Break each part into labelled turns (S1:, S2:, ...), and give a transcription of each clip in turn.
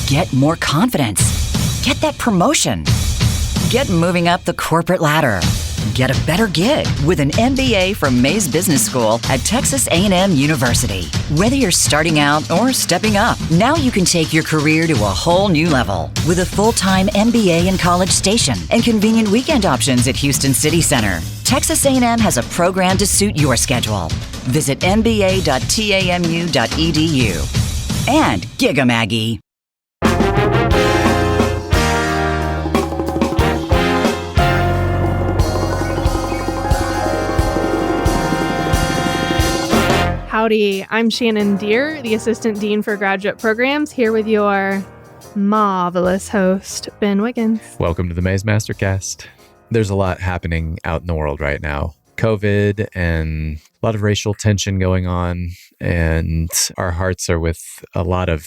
S1: Get more confidence. Get that promotion. Get moving up the corporate ladder. Get a better gig with an MBA from Mays Business School at Texas A&M University. Whether you're starting out or stepping up, now you can take your career to a whole new level with a full-time MBA in College Station and convenient weekend options at Houston City Center. Texas A&M has a program to suit your schedule. Visit mba.tamu.edu and Giga Maggie.
S2: Howdy, I'm Shannon Deere, the Assistant Dean for Graduate Programs, here with your marvelous host, Ben Wiggins.
S3: Welcome to the Mays MasterCast. There's a lot happening out in the world right now. COVID and a lot of racial tension going on, and our hearts are with a lot of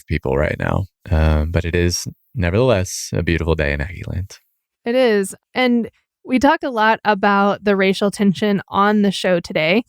S3: people right now. But it is nevertheless a beautiful day in Aggieland.
S2: It is. And we talk a lot about the racial tension on the show today.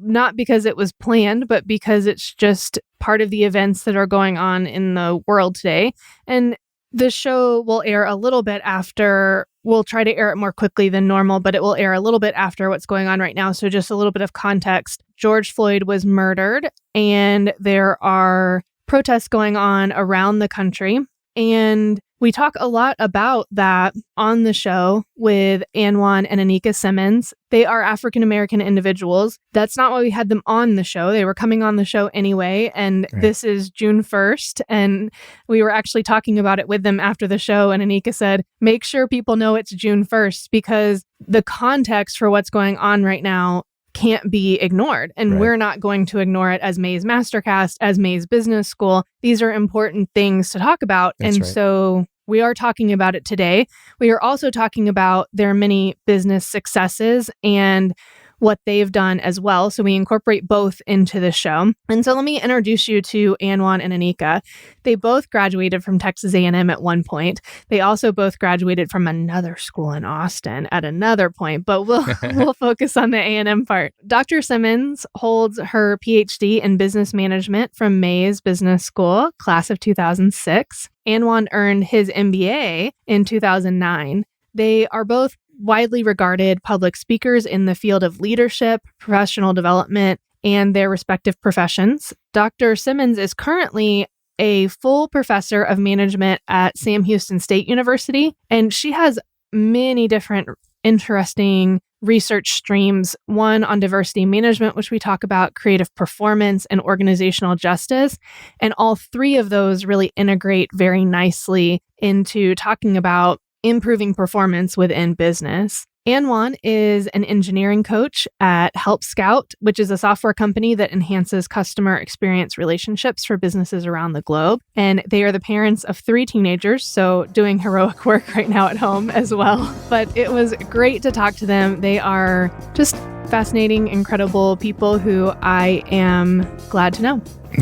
S2: Not because it was planned, but because it's just part of the events that are going on in the world today. And the show will air a little bit after. We'll try to air it more quickly than normal, but it will air a little bit after what's going on right now. So just a little bit of context. George Floyd was murdered, and there are protests going on around the country. And we talk a lot about that on the show with Anjuan and Aneika Simmons. They are African-American individuals. That's not why we had them on the show. They were coming on the show anyway. And right. This is June 1st. And we were actually talking about it with them after the show. And Aneika said, make sure people know it's June 1st because the context for what's going on right now can't be ignored. And right. We're not going to ignore it as Mays MasterCast, as Mays Business School. These are important things to talk about.
S3: That's
S2: and
S3: right.
S2: So we are talking about it today. We are also talking about their many business successes and what they've done as well. So we incorporate both into the show. And so let me introduce you to Anjuan and Aneika. They both graduated from Texas A&M at one point. They also both graduated from another school in Austin at another point, but we'll focus on the A&M part. Dr. Simmons holds her PhD in business management from Mays Business School, class of 2006. Anjuan earned his MBA in 2009. They are both widely regarded public speakers in the field of leadership, professional development, and their respective professions. Dr. Simmons is currently a full professor of management at Sam Houston State University, and she has many different interesting research streams, one on diversity management, which we talk about, creative performance, and organizational justice. And all three of those really integrate very nicely into talking about improving performance within business. Anjuan is an engineering coach at Help Scout, which is a software company that enhances customer experience relationships for businesses around the globe. And they are the parents of 3 teenagers, so doing heroic work right now at home as well. But it was great to talk to them. They are just fascinating, incredible people who I am glad to know.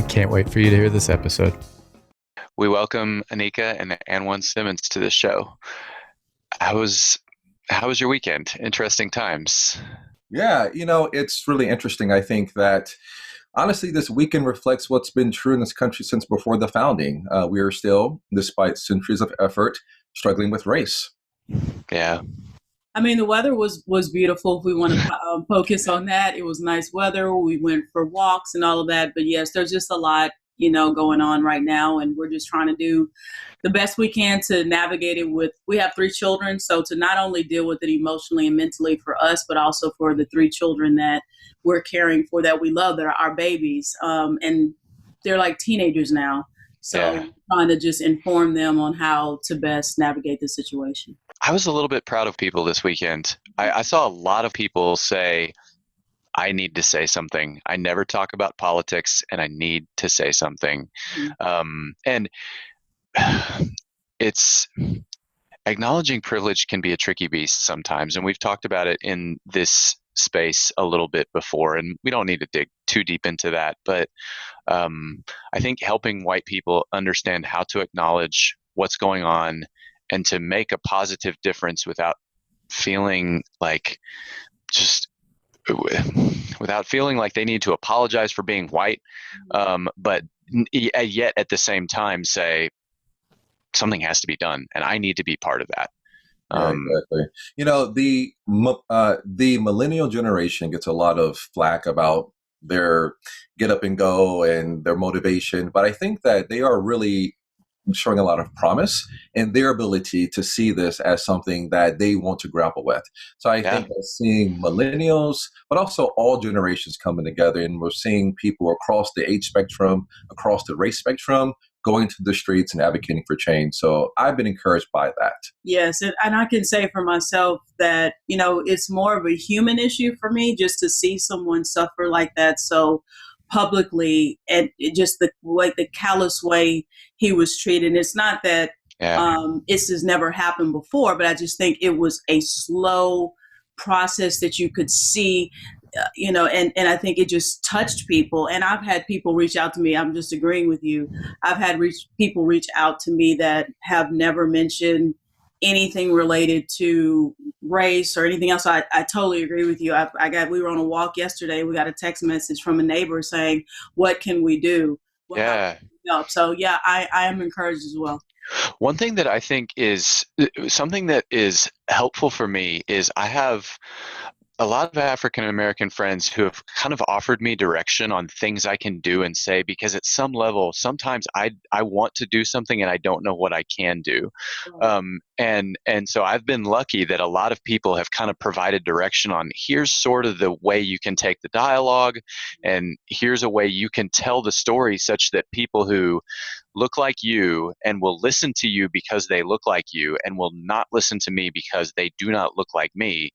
S3: Can't wait for you to hear this episode.
S4: We welcome Aneika and Anjuan Simmons to the show. How was your weekend? Interesting times.
S5: Yeah, it's really interesting. I think that honestly, this weekend reflects what's been true in this country since before the founding. We are still, despite centuries of effort, struggling with race.
S4: Yeah.
S6: I mean, the weather was beautiful. If we want to focus on that, it was nice weather. We went for walks and all of that. But yes, there's just a lot going on right now. And we're just trying to do the best we can to navigate it we have 3 children. So to not only deal with it emotionally and mentally for us, but also for the 3 children that we're caring for, that we love, that are our babies. And they're like teenagers now. So trying to just inform them on how to best navigate the situation.
S4: I was a little bit proud of people this weekend. I saw a lot of people say, I need to say something. I never talk about politics and I need to say something. And it's acknowledging privilege can be a tricky beast sometimes. And we've talked about it in this space a little bit before, and we don't need to dig too deep into that. But I think helping white people understand how to acknowledge what's going on and to make a positive difference without feeling like without feeling like they need to apologize for being white, but yet at the same time say something has to be done, and I need to be part of that.
S5: Yeah, exactly. You know, the millennial generation gets a lot of flack about their get up and go and their motivation, but I think that they are really showing a lot of promise in their ability to see this as something that they want to grapple with. So I think that seeing millennials, but also all generations coming together, and we're seeing people across the age spectrum, across the race spectrum, going to the streets and advocating for change. So I've been encouraged by that.
S6: Yes, and I can say for myself that, it's more of a human issue for me just to see someone suffer like that so publicly, and just the callous way he was treated. It's not that this has never happened before, but I just think it was a slow process that you could see, and I think it just touched people. And I've had people reach out to me. I'm just agreeing with you. I've had people reach out to me that have never mentioned anything related to race or anything else. I totally agree with you. We were on a walk yesterday. We got a text message from a neighbor saying, "What can we do?" How can we help? So I am encouraged as well.
S4: One thing that I think is something that is helpful for me is I have a lot of African American friends who have kind of offered me direction on things I can do and say, because at some level, sometimes I want to do something and I don't know what I can do. And so I've been lucky that a lot of people have kind of provided direction on, here's sort of the way you can take the dialogue, and here's a way you can tell the story such that people who look like you and will listen to you because they look like you and will not listen to me because they do not look like me,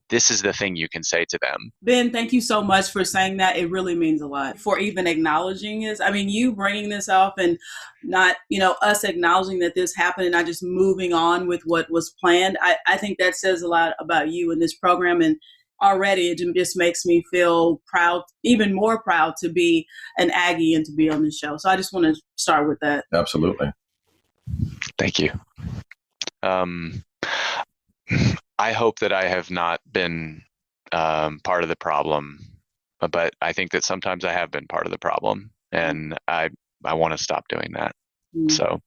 S4: this is the thing you can say to them.
S6: Ben, thank you so much for saying that. It really means a lot, for even acknowledging this. I mean, you bringing this up and not, us acknowledging that this happened and not just moving on with what was planned. I think that says a lot about you in this program. And already it just makes me feel proud, even more proud to be an Aggie and to be on this show. So I just want to start with that.
S5: Absolutely.
S4: Thank you. I hope that I have not been part of the problem, but I think that sometimes I have been part of the problem, and I want to stop doing that. So,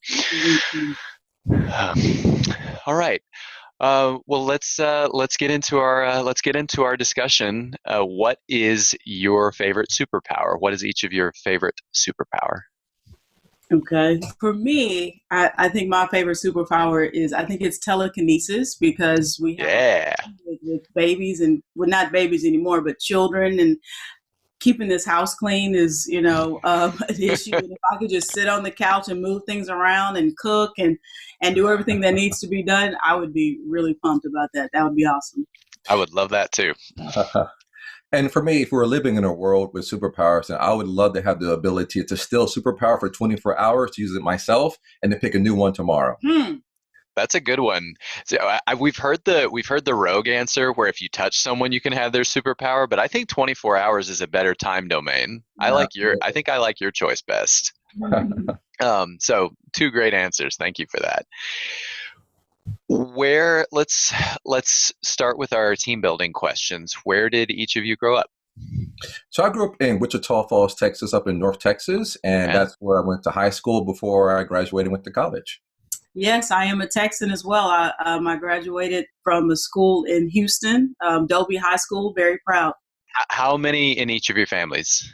S4: all right. Well, let's get into our discussion. What is your favorite superpower? What is each of your favorite superpower?
S6: Okay. For me, I think my favorite superpower is, I think it's telekinesis, because we have with babies, and not babies anymore, but children, and keeping this house clean is, an issue. And if I could just sit on the couch and move things around and cook and do everything that needs to be done, I would be really pumped about that. That would be awesome.
S4: I would love that too.
S5: And for me, if we were living in a world with superpowers, then I would love to have the ability to steal superpower for 24 hours, to use it myself, and to pick a new one tomorrow.
S4: That's a good one. So we've heard the rogue answer, where if you touch someone, you can have their superpower. But I think 24 hours is a better time domain. I think I like your choice best. So 2 great answers. Thank you for that. Let's start with our team building questions. Where did each of you grow up?
S5: So I grew up in Wichita Falls, Texas, up in North Texas, and that's where I went to high school before I graduated and went to college.
S6: Yes, I am a Texan as well. I graduated from a school in Houston, Dobie High School. Very proud.
S4: How many in each of your families?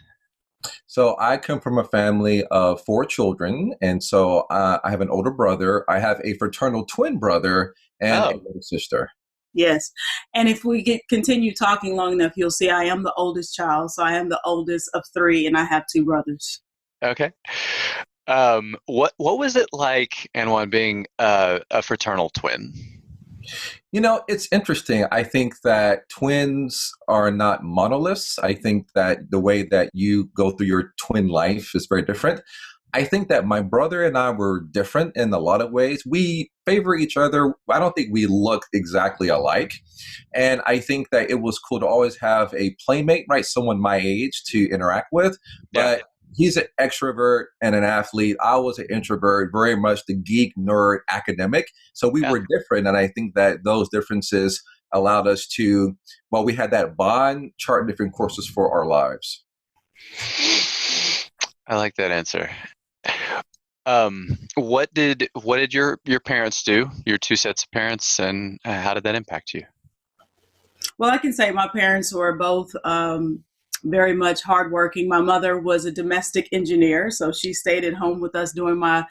S5: So I come from a family of 4 children, and so I have an older brother. I have a fraternal twin brother and a little sister.
S6: Yes, and if we continue talking long enough, you'll see I am the oldest child. So I am the oldest of 3, and I have 2 brothers.
S4: Okay. What was it like, Anjuan, being a fraternal twin?
S5: It's interesting. I think that twins are not monoliths. I think that the way that you go through your twin life is very different. I think that my brother and I were different in a lot of ways. We favor each other. I don't think we look exactly alike. And I think that it was cool to always have a playmate, right? Someone my age to interact with. But he's an extrovert and an athlete. I was an introvert, very much the geek, nerd, academic. So we were different. And I think that those differences allowed us to, while we had that bond, chart different courses for our lives.
S4: I like that answer. What did your parents do? Your two sets of parents, and how did that impact you?
S6: Well, I can say my parents were both very much hardworking. My mother was a domestic engineer, so she stayed at home with us during my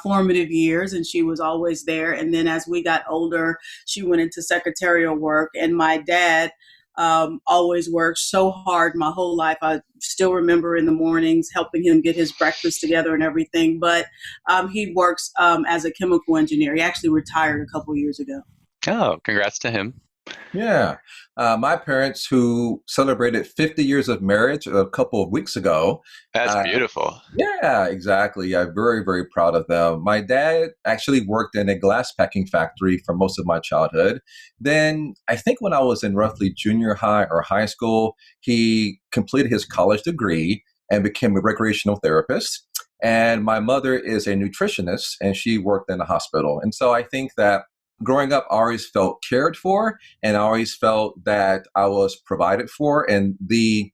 S6: formative years, and she was always there. And then as we got older, she went into secretarial work. And my dad always worked so hard my whole life. I still remember in the mornings helping him get his breakfast together and everything. But he works as a chemical engineer. He actually retired a couple years ago.
S4: Oh, congrats to him.
S5: Yeah. My parents, who celebrated 50 years of marriage a couple of weeks ago.
S4: That's beautiful.
S5: Yeah, exactly. I'm very, very proud of them. My dad actually worked in a glass packing factory for most of my childhood. Then I think when I was in roughly junior high or high school, he completed his college degree and became a recreational therapist. And my mother is a nutritionist, and she worked in a hospital. And so I think that growing up, I always felt cared for, and I always felt that I was provided for. And the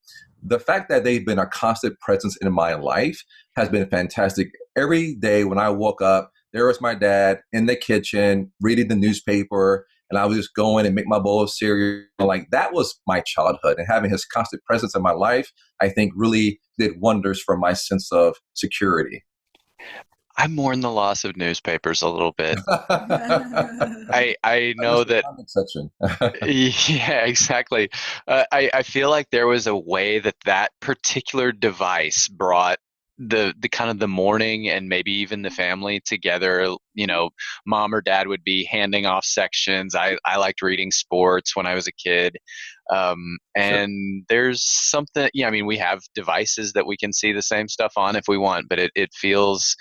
S5: fact that they've been a constant presence in my life has been fantastic. Every day when I woke up, there was my dad in the kitchen reading the newspaper, and I would just go in and make my bowl of cereal. Like, that was my childhood, and having his constant presence in my life, I think, really did wonders for my sense of security.
S4: I mourn the loss of newspapers a little bit. I know that.
S5: Section.
S4: Yeah, exactly. I feel like there was a way that particular device brought the kind of the morning and maybe even the family together. You know, mom or dad would be handing off sections. I liked reading sports when I was a kid. And there's something, yeah, I mean, we have devices that we can see the same stuff on if we want, but it feels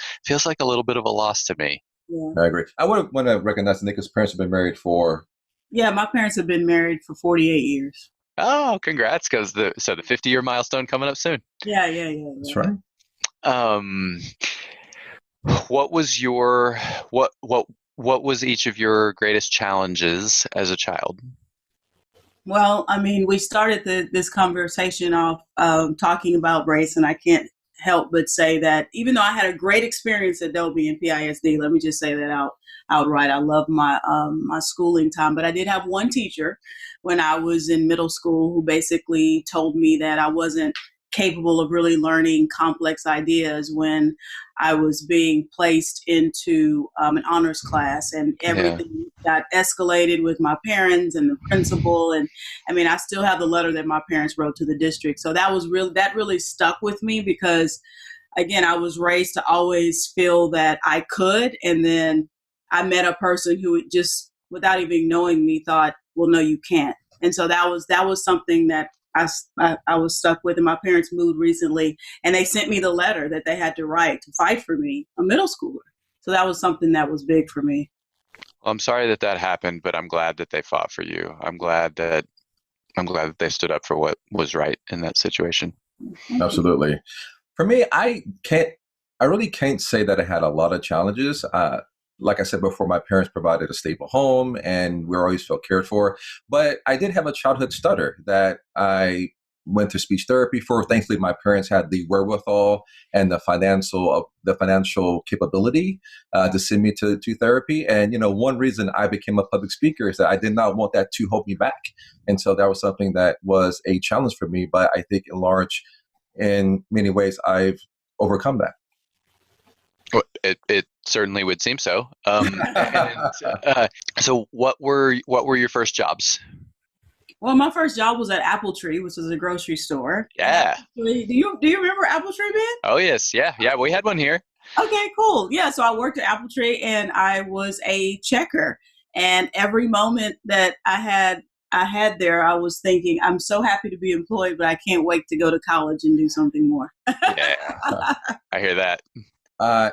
S4: like a little bit of a loss to me.
S6: Yeah.
S5: I agree. I would want to recognize Anika's parents have been married for.
S6: Yeah, my parents have been married for 48 years.
S4: Oh, congrats. Because the 50-year milestone coming up soon.
S6: Yeah.
S5: That's right.
S4: What was what was each of your greatest challenges as a child?
S6: Well, I mean, we started this conversation off talking about race, and I can't help but say that even though I had a great experience at Dobie and PISD, let me just say that outright. I love my schooling time, but I did have one teacher when I was in middle school who basically told me that I wasn't capable of really learning complex ideas when I was being placed into an honors class, and everything got escalated with my parents and the principal. And I mean, I still have the letter that my parents wrote to the district. So that really stuck with me because, again, I was raised to always feel that I could. And then I met a person who just, without even knowing me, thought, well, no, you can't. And so that was something that I was stuck with. And my parents moved recently, and they sent me the letter that they had to write to fight for me, a middle schooler. So that was something that was big for me.
S4: Well, I'm sorry that happened, but I'm glad that they fought for you. I'm glad that they stood up for what was right in that situation.
S5: Absolutely. For me, I really can't say that I had a lot of challenges. Like I said before, my parents provided a stable home, and we always felt cared for. But I did have a childhood stutter that I went to speech therapy for. Thankfully, my parents had the wherewithal and the financial capability to send me to therapy. And, one reason I became a public speaker is that I did not want that to hold me back. And so that was something that was a challenge for me. But I think in many ways, I've overcome that.
S4: Well, it certainly would seem so. So what were your first jobs?
S6: Well, my first job was at Apple Tree, which was a grocery store.
S4: Yeah.
S6: Do you remember Apple Tree, Ben?
S4: Oh yes, yeah, we had one here.
S6: Okay, cool. Yeah, so I worked at Apple Tree, and I was a checker. And every moment that I had there, I was thinking, I'm so happy to be employed, but I can't wait to go to college and do something more.
S4: Yeah, I hear that.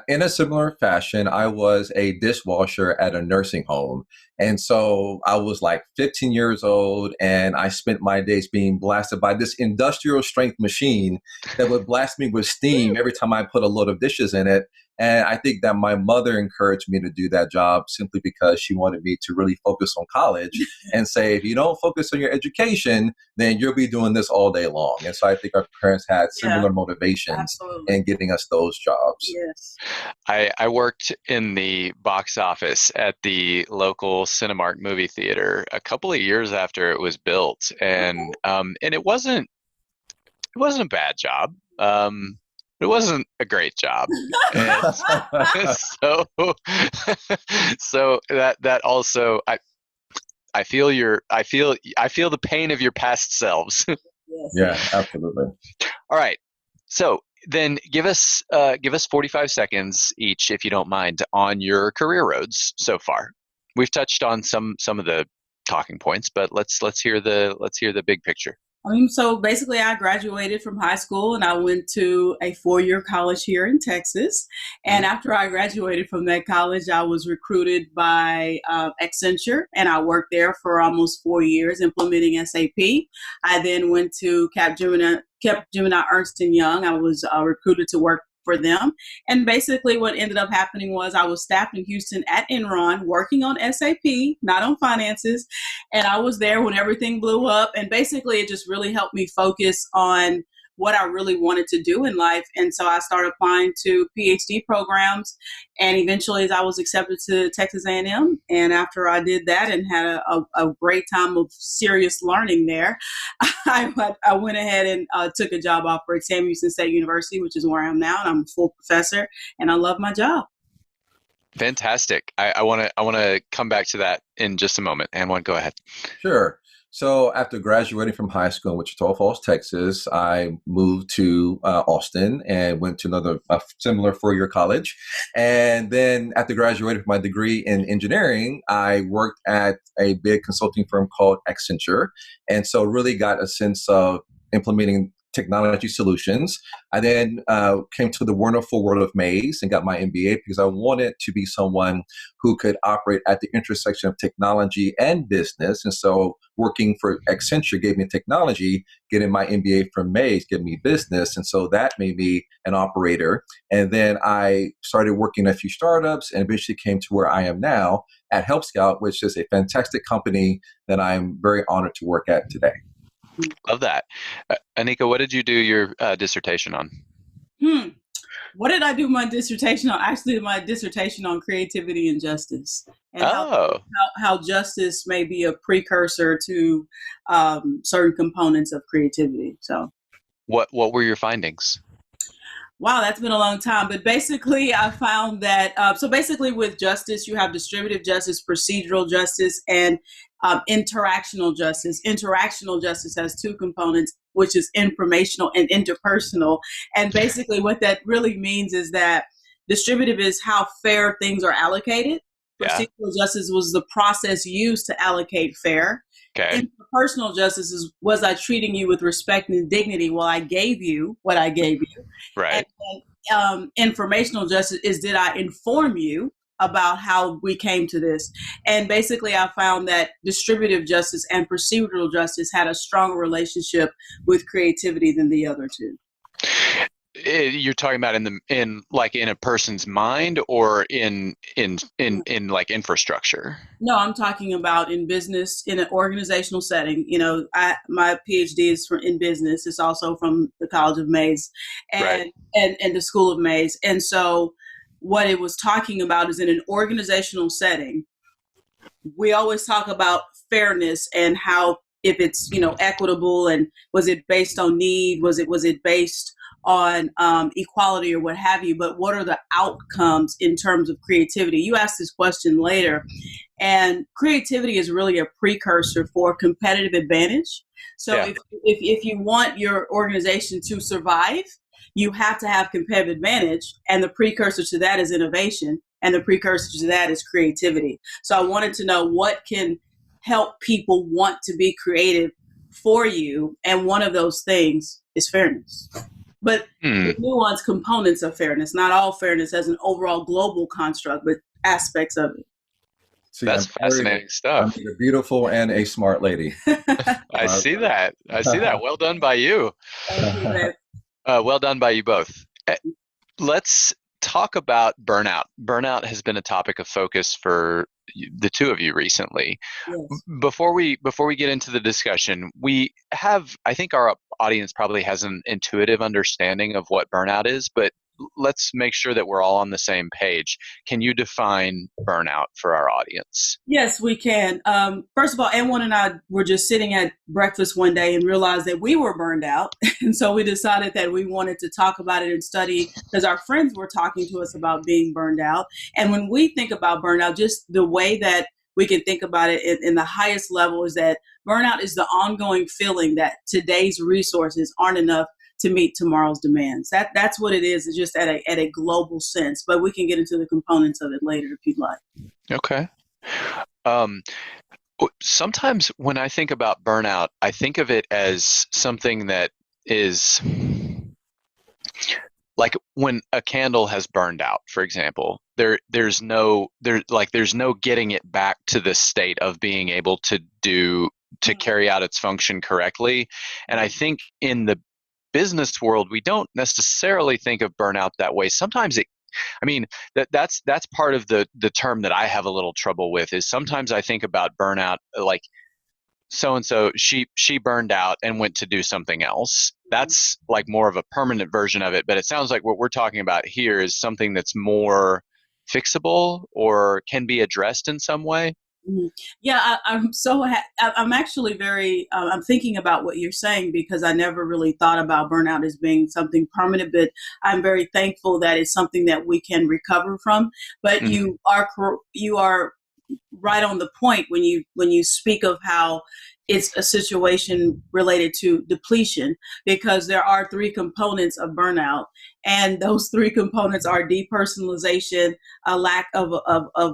S5: In a similar fashion, I was a dishwasher at a nursing home. And so I was like 15 years old, and I spent my days being blasted by this industrial strength machine that would blast me with steam every time I put a load of dishes in it. And I think that my mother encouraged me to do that job simply because she wanted me to really focus on college and say, if you don't focus on your education, then you'll be doing this all day long. And so I think our parents had similar motivations in getting us those jobs.
S6: Yes.
S4: I worked in the box office at the local Cinemark movie theater a couple of years after it was built, and it wasn't a bad job. It wasn't a great job, and so that also I feel the pain of your past selves.
S5: Yeah, absolutely.
S4: All right, so then give us 45 seconds each, if you don't mind, on your career roads so far. We've touched on some of the talking points, but let's hear the big picture.
S6: So basically, I graduated from high school and I went to a 4-year college here in Texas. And after I graduated from that college, I was recruited by Accenture, and I worked there for almost 4 years implementing SAP. I then went to Capgemini Ernst & Young. I was recruited to work for them. And basically what ended up happening was I was staffed in Houston at Enron working on SAP, not on finances. And I was there when everything blew up. And basically it just really helped me focus on what I really wanted to do in life. And so I started applying to PhD programs, and eventually I was accepted to Texas A&M. And after I did that and had a great time of serious learning there, I went ahead and took a job offer at Sam Houston State University, which is where I am now, and I'm a full professor, and I love my job.
S4: Fantastic. I want to come back to that in just a moment. Anjuan, go ahead.
S5: Sure. So after graduating from high school in Wichita Falls, Texas, I moved to Austin and went to a similar 4-year college. And then after graduating from my degree in engineering, I worked at a big consulting firm called Accenture. And so really got a sense of implementing technology solutions. I then came to the wonderful world of Mays and got my MBA because I wanted to be someone who could operate at the intersection of technology and business. And so working for Accenture gave me technology, getting my MBA from Mays gave me business. And so that made me an operator. And then I started working at a few startups and eventually came to where I am now at Help Scout, which is a fantastic company that I'm very honored to work at today.
S4: Love that. Aneika, what did you do your dissertation on?
S6: What did I do my dissertation on? Actually, my dissertation on creativity and justice, and how justice may be a precursor to certain components of creativity. So,
S4: what were your findings?
S6: Wow, that's been a long time. But basically, I found that, so basically with justice, you have distributive justice, procedural justice, and interactional justice. Interactional justice has 2 components, which is informational and interpersonal. And basically what that really means is that distributive is how fair things are allocated.
S4: Yeah.
S6: Procedural justice was the process used to allocate fair.
S4: Okay.
S6: Interpersonal justice was I treating you with respect and dignity while I gave you what I gave you.
S4: Right.
S6: And informational justice is, did I inform you about how we came to this? And basically I found that distributive justice and procedural justice had a stronger relationship with creativity than the other 2.
S4: You're talking about in a person's mind or in like infrastructure?
S6: No, I'm talking about in business, in an organizational setting. You know, my PhD is in business. It's also from the College of Mays and the School of Mays. And so what it was talking about is in an organizational setting, we always talk about fairness and how if it's, equitable, and was it based on need? Was it based on equality or what have you? But what are the outcomes in terms of creativity? You asked this question later, and creativity is really a precursor for competitive advantage. So if you want your organization to survive, you have to have competitive advantage, and the precursor to that is innovation, and the precursor to that is creativity. So I wanted to know what can help people want to be creative for you, and one of those things is fairness. But the nuanced components of fairness, not all fairness as an overall global construct, but aspects of it.
S5: See,
S4: that's fascinating stuff.
S5: I'm a beautiful and a smart lady.
S4: I see that. Well done by you.
S6: Thank you, babe.
S4: Well done by you both. Let's talk about burnout. Burnout has been a topic of focus for the two of you recently.
S6: Yes.
S4: Before we get into the discussion, I think our audience probably has an intuitive understanding of what burnout is, but let's make sure that we're all on the same page. Can you define burnout for our audience?
S6: Yes, we can. First of all, Anjuan and I were just sitting at breakfast one day and realized that we were burned out. And so we decided that we wanted to talk about it and study, because our friends were talking to us about being burned out. And when we think about burnout, just the way that we can think about it in the highest level is that burnout is the ongoing feeling that today's resources aren't enough to meet tomorrow's demands. That's what it is. It's just at a global sense, but we can get into the components of it later if you'd like.
S4: Okay. Sometimes when I think about burnout, I think of it as something that is like when a candle has burned out, for example. There's no getting it back to the state of being able to carry out its function correctly. And I think in the business world, we don't necessarily think of burnout that way. Sometimes that's part of the term that I have a little trouble with, is sometimes I think about burnout like so-and-so, she burned out and went to do something else. That's like more of a permanent version of it. But it sounds like what we're talking about here is something that's more fixable or can be addressed in some way.
S6: Yeah, I'm actually very, I'm thinking about what you're saying, because I never really thought about burnout as being something permanent, but I'm very thankful that it's something that we can recover from. But you are right on the point when you speak of how it's a situation related to depletion, because there are three components of burnout. And those three components are depersonalization, a lack of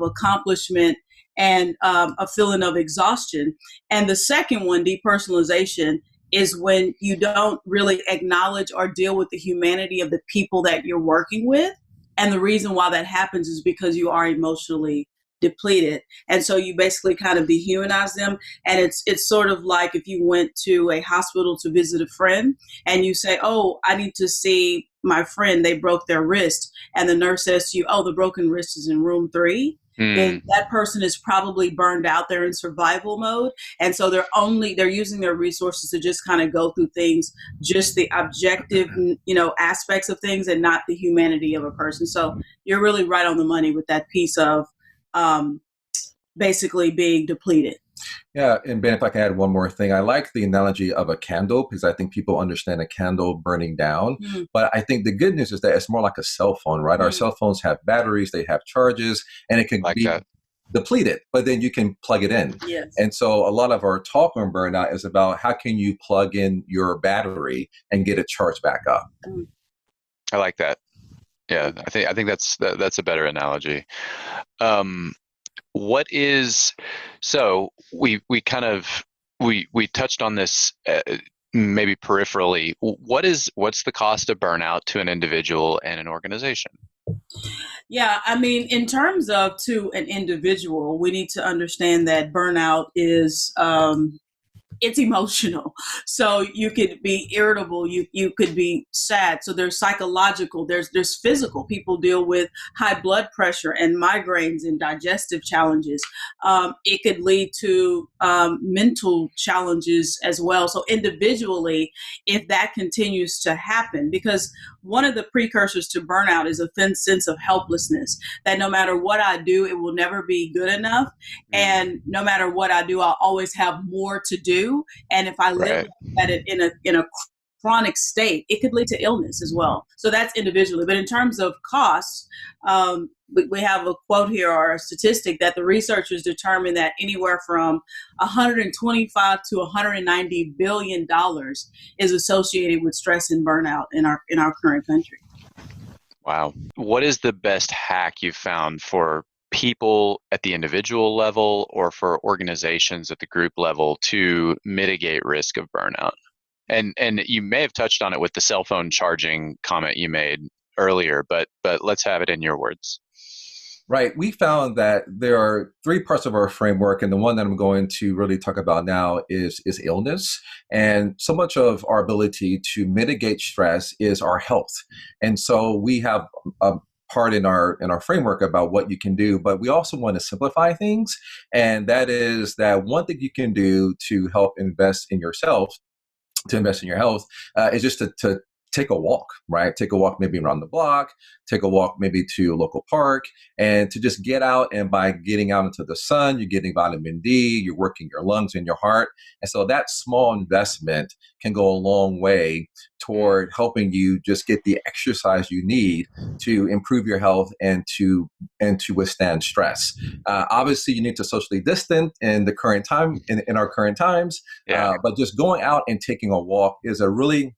S6: accomplishment, and a feeling of exhaustion. And the second one, depersonalization, is when you don't really acknowledge or deal with the humanity of the people that you're working with. And the reason why that happens is because you are emotionally depleted. And so you basically kind of dehumanize them. And it's sort of like if you went to a hospital to visit a friend and you say, oh, I need to see my friend, they broke their wrist. And the nurse says to you, oh, the broken wrist is in room 3. Then that person is probably burned out. They're in survival mode. And so they're using their resources to just kind of go through things, just the objective, aspects of things, and not the humanity of a person. So you're really right on the money with that piece of basically being depleted.
S5: Yeah, and Ben, if I can add one more thing, I like the analogy of a candle, because I think people understand a candle burning down. But I think the good news is that it's more like a cell phone, right? Our cell phones have batteries, they have charges, and it can be depleted, but then you can plug it in.
S6: Yes.
S5: And so a lot of our talk on burnout is about how can you plug in your battery and get it charged back up.
S4: I like that. Yeah, I think that's a better analogy. What is, so we touched on this maybe peripherally. What's the cost of burnout to an individual and an organization?
S6: Yeah, I mean, in terms of to an individual, we need to understand that burnout is it's emotional. So you could be irritable, you could be sad. So there's psychological, there's physical. People deal with high blood pressure and migraines and digestive challenges. It could lead to mental challenges as well. So individually, if that continues to happen, because one of the precursors to burnout is a sense of helplessness, that no matter what I do, it will never be good enough. And no matter what I do, I'll always have more to do. And if I live at it in a chronic state, it could lead to illness as well. So that's individually. But in terms of costs, we have a quote here or a statistic that the researchers determined that anywhere from $125 to $190 billion is associated with stress and burnout in our current country.
S4: Wow. What is the best hack you've found for people at the individual level or for organizations at the group level to mitigate risk of burnout? And you may have touched on it with the cell phone charging comment you made earlier, but let's have it in your words.
S5: Right. We found that there are 3 parts of our framework, and the one that I'm going to really talk about now is illness. And so much of our ability to mitigate stress is our health. And so we have part in our framework about what you can do, but we also want to simplify things. And that is that one thing you can do to help invest in yourself, to invest in your health, is just to take a walk, right? Take a walk maybe around the block, take a walk maybe to a local park, and to just get out. And by getting out into the sun, you're getting vitamin D, you're working your lungs and your heart. And so that small investment can go a long way toward helping you just get the exercise you need to improve your health and to withstand stress. Obviously, you need to socially distance in the current time, in our current times, but just going out and taking a walk is a really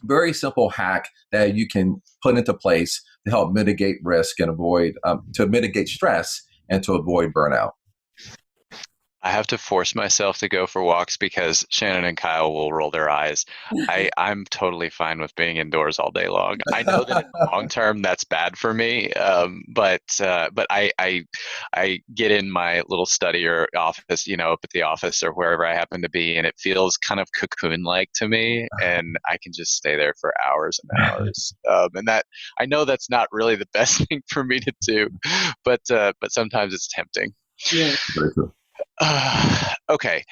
S5: very simple hack that you can put into place to help mitigate risk and to mitigate stress and to avoid burnout.
S4: I have to force myself to go for walks because Shannon and Kyle will roll their eyes. I'm totally fine with being indoors all day long. I know that in the long term that's bad for me, but I get in my little study or office, up at the office or wherever I happen to be, and it feels kind of cocoon-like to me, and I can just stay there for hours and hours. And that, I know that's not really the best thing for me to do, but sometimes it's tempting.
S6: Yeah.
S5: Very true.
S4: Okay.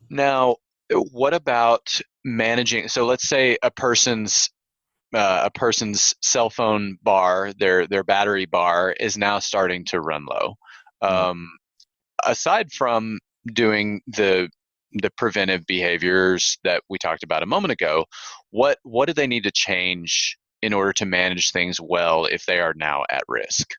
S4: Now, what about managing? So let's say a person's cell phone bar, their battery bar is now starting to run low. Aside from doing the preventive behaviors that we talked about a moment ago, what do they need to change in order to manage things well if they are now at risk?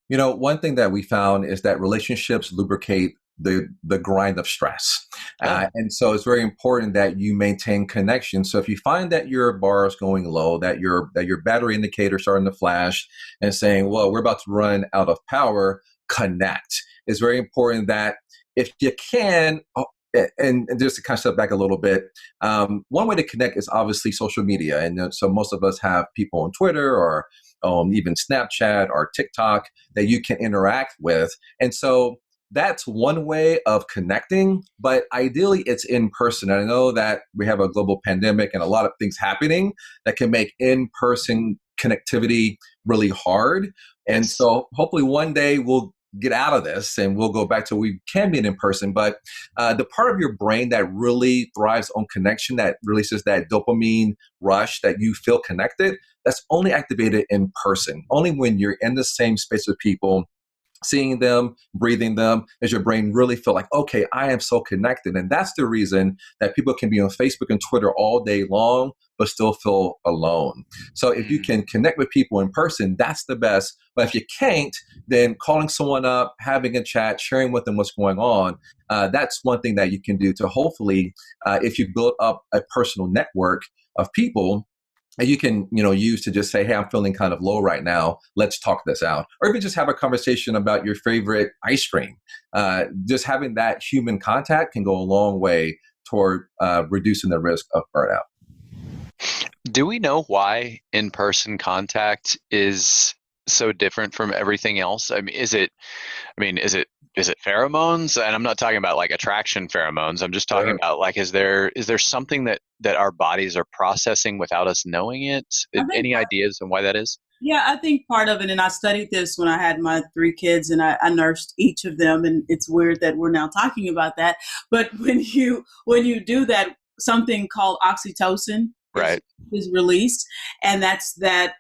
S5: One thing that we found is that relationships lubricate the grind of stress. And so it's very important that you maintain connection. So if you find that your bar is going low, that your battery indicator is starting to flash and saying, well, we're about to run out of power, connect. It's very important that if you can, and just to kind of step back a little bit, one way to connect is obviously social media. And so most of us have people on Twitter or even Snapchat or TikTok that you can interact with. And so that's one way of connecting, but ideally it's in person. And I know that we have a global pandemic and a lot of things happening that can make in-person connectivity really hard. And so hopefully one day we'll get out of this and we'll go back to we can be in person. But the part of your brain that really thrives on connection, that releases that dopamine rush that you feel connected, that's only activated in person. Only when you're in the same space with people, seeing them, breathing them, as your brain really feel like, okay, I am so connected. And that's the reason that people can be on Facebook and Twitter all day long, but still feel alone. So if you can connect with people in person, that's the best. But if you can't, then calling someone up, having a chat, sharing with them what's going on, that's one thing that you can do to hopefully, if you build up a personal network of people, you can, use to just say, hey, I'm feeling kind of low right now. Let's talk this out. Or even just have a conversation about your favorite ice cream. Just having that human contact can go a long way toward reducing the risk of burnout.
S4: Do we know why in-person contact is so different from everything else? Is it pheromones? And I'm not talking about like attraction pheromones. I'm just talking about like, is there something that our bodies are processing without us knowing it? Any ideas on why that is?
S6: Yeah, I think part of it, and I studied this when I had my 3 kids and I nursed each of them, and it's weird that we're now talking about that. But when you do that, something called oxytocin is released, and that's that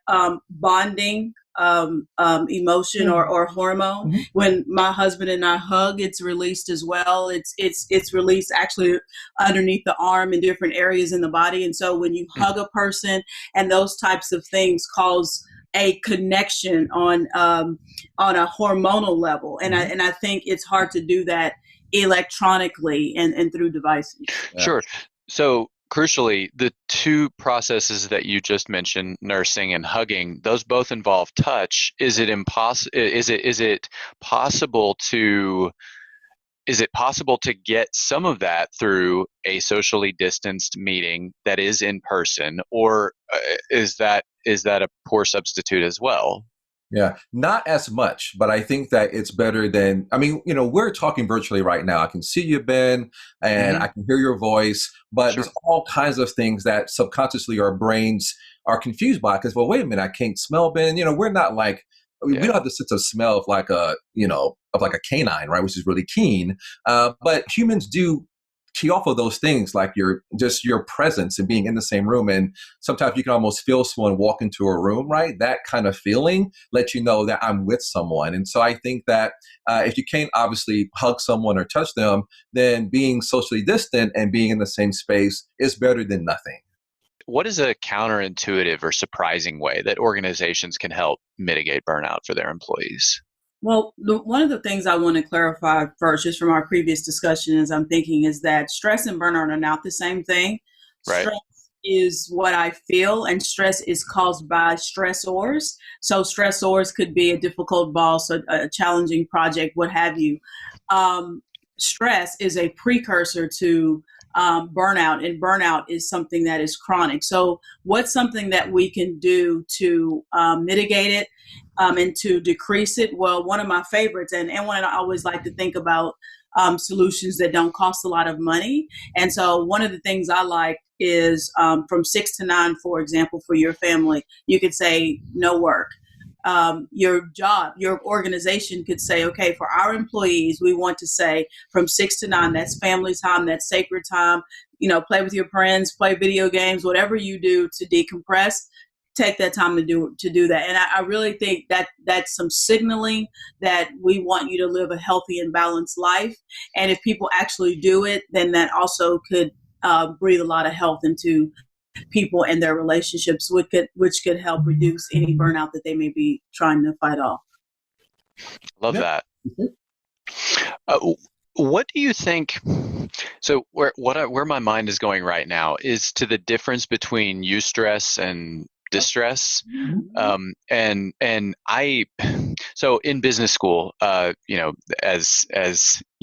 S6: bonding emotion or hormone. When my husband and I hug, it's released as well. It's released actually underneath the arm in different areas in the body. And so when you hug a person, and those types of things cause a connection on a hormonal level. And I think it's hard to do that electronically and through devices.
S5: Yeah.
S4: Sure. So crucially, the 2 processes that you just mentioned, nursing and hugging, those both involve touch. Is it possible to get some of that through a socially distanced meeting that is in person, or is that a poor substitute as well?
S5: Yeah, not as much, but I think that it's better than, we're talking virtually right now. I can see you, Ben, and I can hear your voice, but there's all kinds of things that subconsciously our brains are confused by because, well, wait a minute, I can't smell Ben. We're not like we don't have the sense of smell of like a, of like a canine, right? Which is really keen. But humans do key off of those things, like your presence and being in the same room. And sometimes you can almost feel someone walk into a room, right? That kind of feeling lets you know that I'm with someone. And so I think that if you can't obviously hug someone or touch them, then being socially distant and being in the same space is better than nothing.
S4: What is a counterintuitive or surprising way that organizations can help mitigate burnout for their employees?
S6: Well, one of the things I want to clarify first, just from our previous discussion, as I'm thinking, is that stress and burnout are not the same thing.
S4: Right.
S6: Stress is what I feel, and stress is caused by stressors. So stressors could be a difficult boss, a challenging project, what have you. Stress is a precursor to burnout, and burnout is something that is chronic. So what's something that we can do to mitigate it and to decrease it? Well, one of my favorites, and one I always like to think about solutions that don't cost a lot of money. And so one of the things I like is from 6 to 9, for example, for your family, you could say no work. Your job, your organization could say, okay, for our employees, we want to say from 6 to 9, that's family time, that's sacred time, play with your friends, play video games, whatever you do to decompress, take that time to do that. And I really think that that's some signaling that we want you to live a healthy and balanced life. And if people actually do it, then that also could breathe a lot of health into people and their relationships, which could help reduce any burnout that they may be trying to fight off.
S4: Love that. What do you think? So where my mind is going right now is to the difference between eustress and distress. And so in business school, as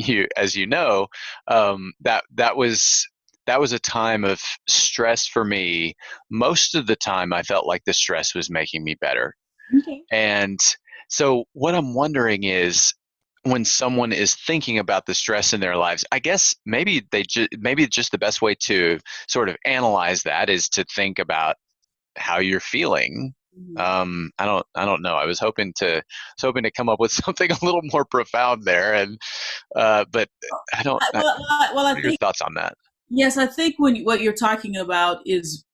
S4: you know, that was a time of stress for me. Most of the time, I felt like the stress was making me better.
S6: Okay.
S4: And so what I'm wondering is, when someone is thinking about the stress in their lives, I guess maybe just the best way to sort of analyze that is to think about how you're feeling. I don't know. I was hoping to come up with something a little more profound there, and but I don't.
S6: Well, I
S4: what are your
S6: think
S4: thoughts on that?
S6: Yes, I think what you're talking about is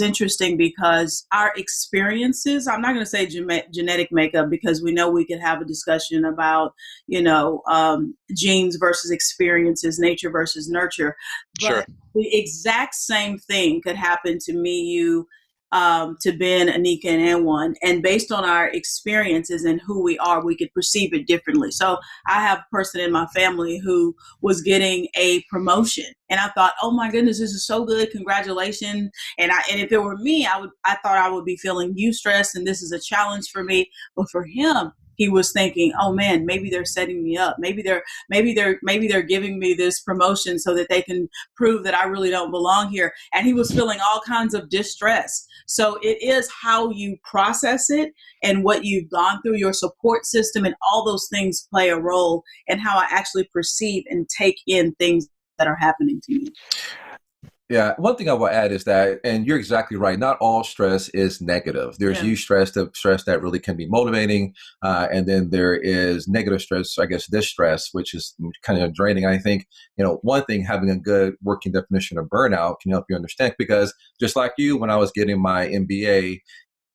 S6: interesting, because our experiences, I'm not going to say genetic makeup, because we know we could have a discussion about, genes versus experiences, nature versus nurture. But
S4: Sure.
S6: The exact same thing could happen to me, you, to Ben, Aneika, and Anjuan. And based on our experiences and who we are, we could perceive it differently. So I have a person in my family who was getting a promotion, and I thought, oh my goodness, this is so good. Congratulations. And if it were me, I thought I would be feeling eustressed, and this is a challenge for me. But for him, he was thinking, oh man, maybe they're setting me up. Maybe they're giving me this promotion so that they can prove that I really don't belong here. And he was feeling all kinds of distress. So it is how you process it and what you've gone through, your support system, and all those things play a role in how I actually perceive and take in things that are happening to me.
S5: Yeah, one thing I will add is that, and you're exactly right, not all stress is negative. There's eustress, the stress that really can be motivating, and then there is negative stress, I guess distress, which is kind of draining. I think, one thing, having a good working definition of burnout can help you understand, because just like you, when I was getting my MBA,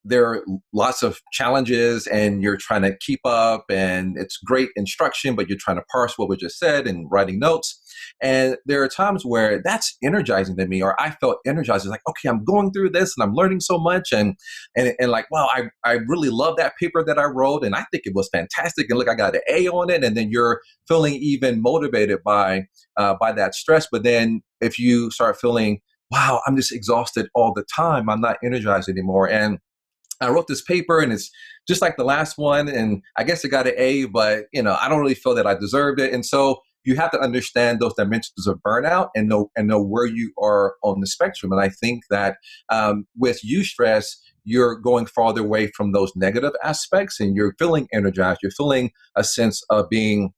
S5: there are lots of challenges and you're trying to keep up, and it's great instruction, but you're trying to parse what we just said and writing notes. And there are times where that's energizing to me, or I felt energized. It's like, okay, I'm going through this and I'm learning so much. And like, wow, I really love that paper that I wrote, and I think it was fantastic. And look, I got an A on it. And then you're feeling even motivated by that stress. But then if you start feeling, wow, I'm just exhausted all the time, I'm not energized anymore. And I wrote this paper and it's just like the last one, and I guess I got an A, but I don't really feel that I deserved it. And so you have to understand those dimensions of burnout and know where you are on the spectrum. And I think that with eustress, you're going farther away from those negative aspects, and you're feeling energized. You're feeling a sense of being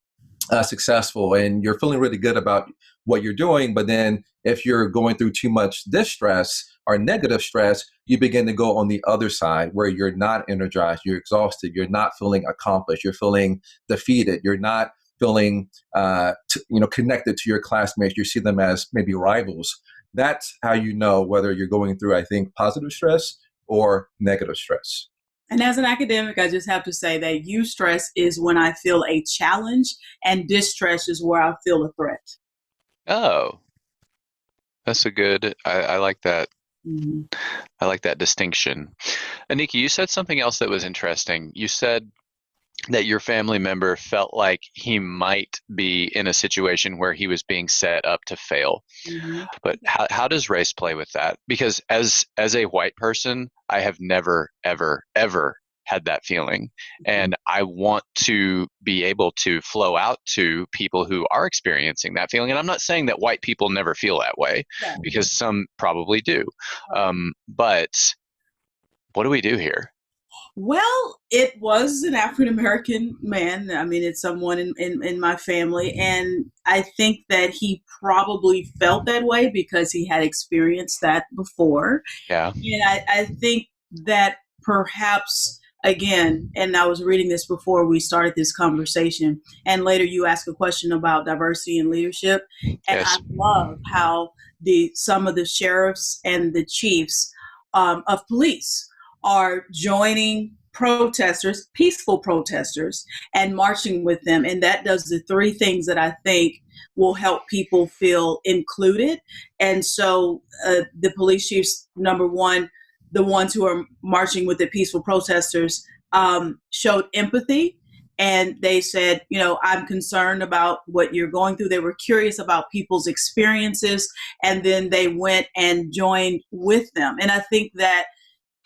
S5: successful, and you're feeling really good about what you're doing. But then if you're going through too much distress or negative stress, you begin to go on the other side where you're not energized, you're exhausted, you're not feeling accomplished, you're feeling defeated, you're not feeling connected to your classmates. You see them as maybe rivals. That's how you know whether you're going through, I think, positive stress or negative stress.
S6: And as an academic, I just have to say that eustress is when I feel a challenge, and distress is where I feel a threat.
S4: Oh, that's a good, I like that.
S6: Mm-hmm.
S4: I like that distinction. Aneika, you said something else that was interesting. You said that your family member felt like he might be in a situation where he was being set up to fail.
S6: Mm-hmm.
S4: But how does race play with that? Because as a white person, I have never, ever, ever had that feeling. And I want to be able to flow out to people who are experiencing that feeling. And I'm not saying that white people never feel that way, because some probably do. But what do we do here?
S6: Well, it was an African-American man. I mean, it's someone in my family. And I think that he probably felt that way because he had experienced that before.
S4: Yeah.
S6: And I think that perhaps, again, and I was reading this before we started this conversation, and later you asked a question about diversity in leadership. And
S4: Yes.
S6: I love how some of the sheriffs and the chiefs of police are joining protesters, peaceful protesters, and marching with them. And that does the three things that I think will help people feel included. And so the police chiefs, number one, the ones who are marching with the peaceful protesters, showed empathy. And they said, I'm concerned about what you're going through. They were curious about people's experiences. And then they went and joined with them. And I think that,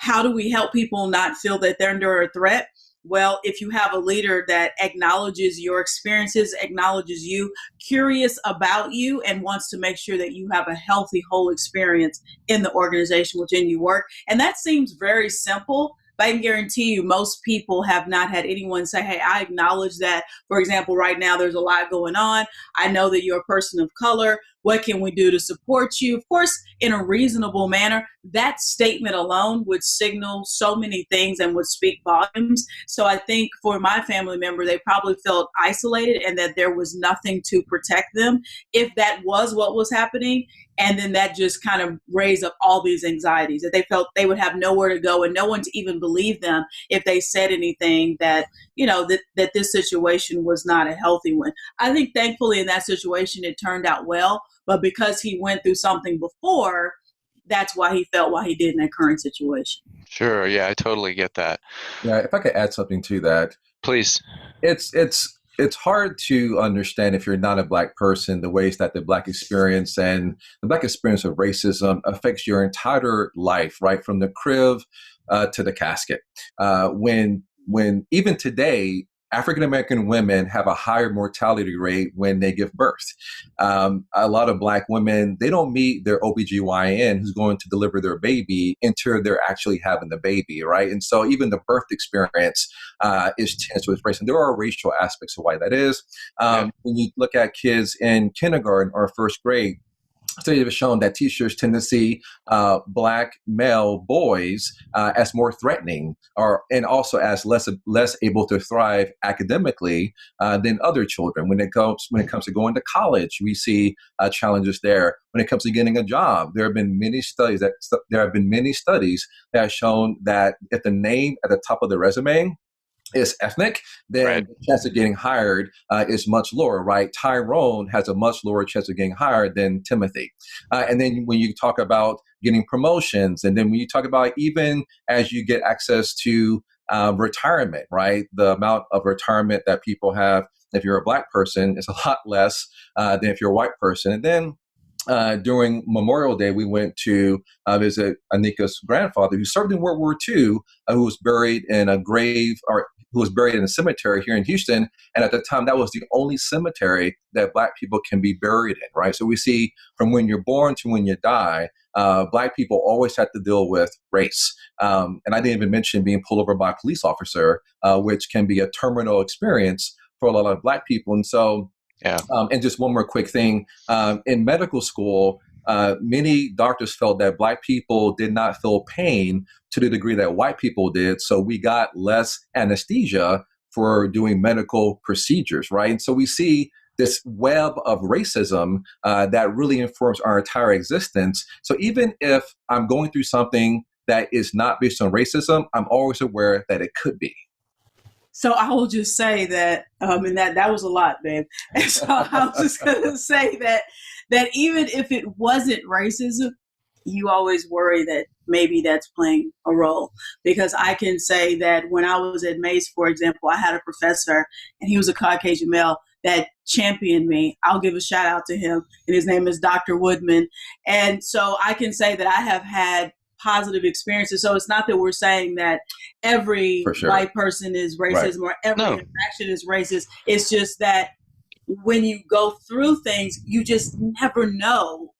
S6: how do we help people not feel that they're under a threat? Well, if you have a leader that acknowledges your experiences, acknowledges you, curious about you, and wants to make sure that you have a healthy, whole experience in the organization within you work. And that seems very simple, but I can guarantee you most people have not had anyone say, hey, I acknowledge that. For example, right now there's a lot going on. I know that you're a person of color. What can we do to support you? Of course, in a reasonable manner. That statement alone would signal so many things and would speak volumes. So I think for my family member, they probably felt isolated and that there was nothing to protect them, if that was what was happening. And then that just kind of raised up all these anxieties, that they felt they would have nowhere to go and no one to even believe them if they said anything that, that this situation was not a healthy one. I think thankfully in that situation, it turned out well. But because he went through something before, that's why he felt why he did in that current situation.
S4: Sure. Yeah, I totally get that.
S5: Yeah, if I could add something to that.
S4: Please.
S5: It's hard to understand, if you're not a Black person, the ways that the Black experience and the Black experience of racism affects your entire life, right? From the crib to the casket. When even today, African-American women have a higher mortality rate when they give birth. A lot of Black women, they don't meet their OBGYN who's going to deliver their baby until they're actually having the baby, right? And so even the birth experience is tinged with race. And there are racial aspects of why that is. When you look at kids in kindergarten or first grade, studies have shown that teachers tend to see Black male boys as more threatening, and also as less able to thrive academically than other children. When it comes to going to college, we see challenges there. When it comes to getting a job, there have been many studies that have shown that if the name at the top of the resume is ethnic, then the chance of getting hired is much lower, right? Tyrone has a much lower chance of getting hired than Timothy. And then when you talk about getting promotions, and then when you talk about even as you get access to retirement, right? The amount of retirement that people have, if you're a Black person, is a lot less than if you're a white person. And then during Memorial Day, we went to visit Aneika's grandfather, who served in World War II, who was buried in a grave, or who was buried in a cemetery here in Houston. And at the time, that was the only cemetery that Black people can be buried in, right? So we see from when you're born to when you die, Black people always have to deal with race. And I didn't even mention being pulled over by a police officer, which can be a terminal experience for a lot of Black people. And so, and just one more quick thing. In medical school, many doctors felt that Black people did not feel pain to the degree that white people did. So we got less anesthesia for doing medical procedures, right? And so we see this web of racism that really informs our entire existence. So even if I'm going through something that is not based on racism, I'm always aware that it could be.
S6: So I will just say that, and that was a lot, babe. And so I was just going to say that even if it wasn't racism, you always worry that maybe that's playing a role. Because I can say that when I was at Mace, for example, I had a professor, and he was a Caucasian male that championed me. I'll give a shout out to him, and his name is Dr. Woodman. And so I can say that I have had positive experiences. So it's not that we're saying that every white person is racism or every interaction is racist. It's just that when you go through things, you just never know,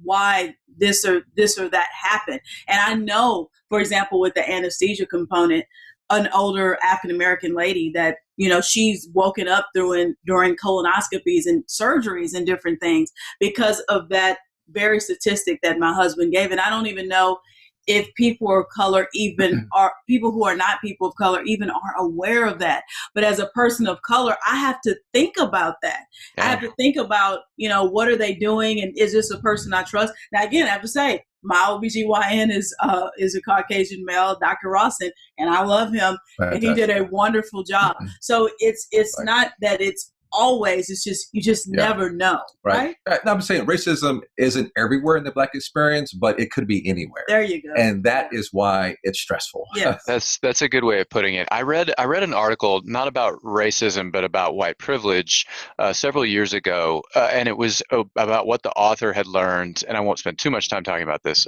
S6: why this or that happened. And I know, for example, with the anesthesia component, an older African-American lady that, she's woken up during colonoscopies and surgeries and different things because of that very statistic that my husband gave. And I don't even know if people of color even are people who are not people of color even are aware of that. But as a person of color, I have to think about that. Yeah. I have to think about, what are they doing? And is this a person I trust? Now, again, I have to say, my OBGYN is a Caucasian male, Dr. Rawson, and I love him. Fantastic. And he did a wonderful job. So it's not that it's always, it's just, you just never know. Right.
S5: Now, I'm saying racism isn't everywhere in the Black experience, but it could be anywhere.
S6: There you go.
S5: And that is why it's stressful.
S6: Yes.
S4: That's a good way of putting it. I read an article, not about racism, but about white privilege several years ago. And it was about what the author had learned. And I won't spend too much time talking about this,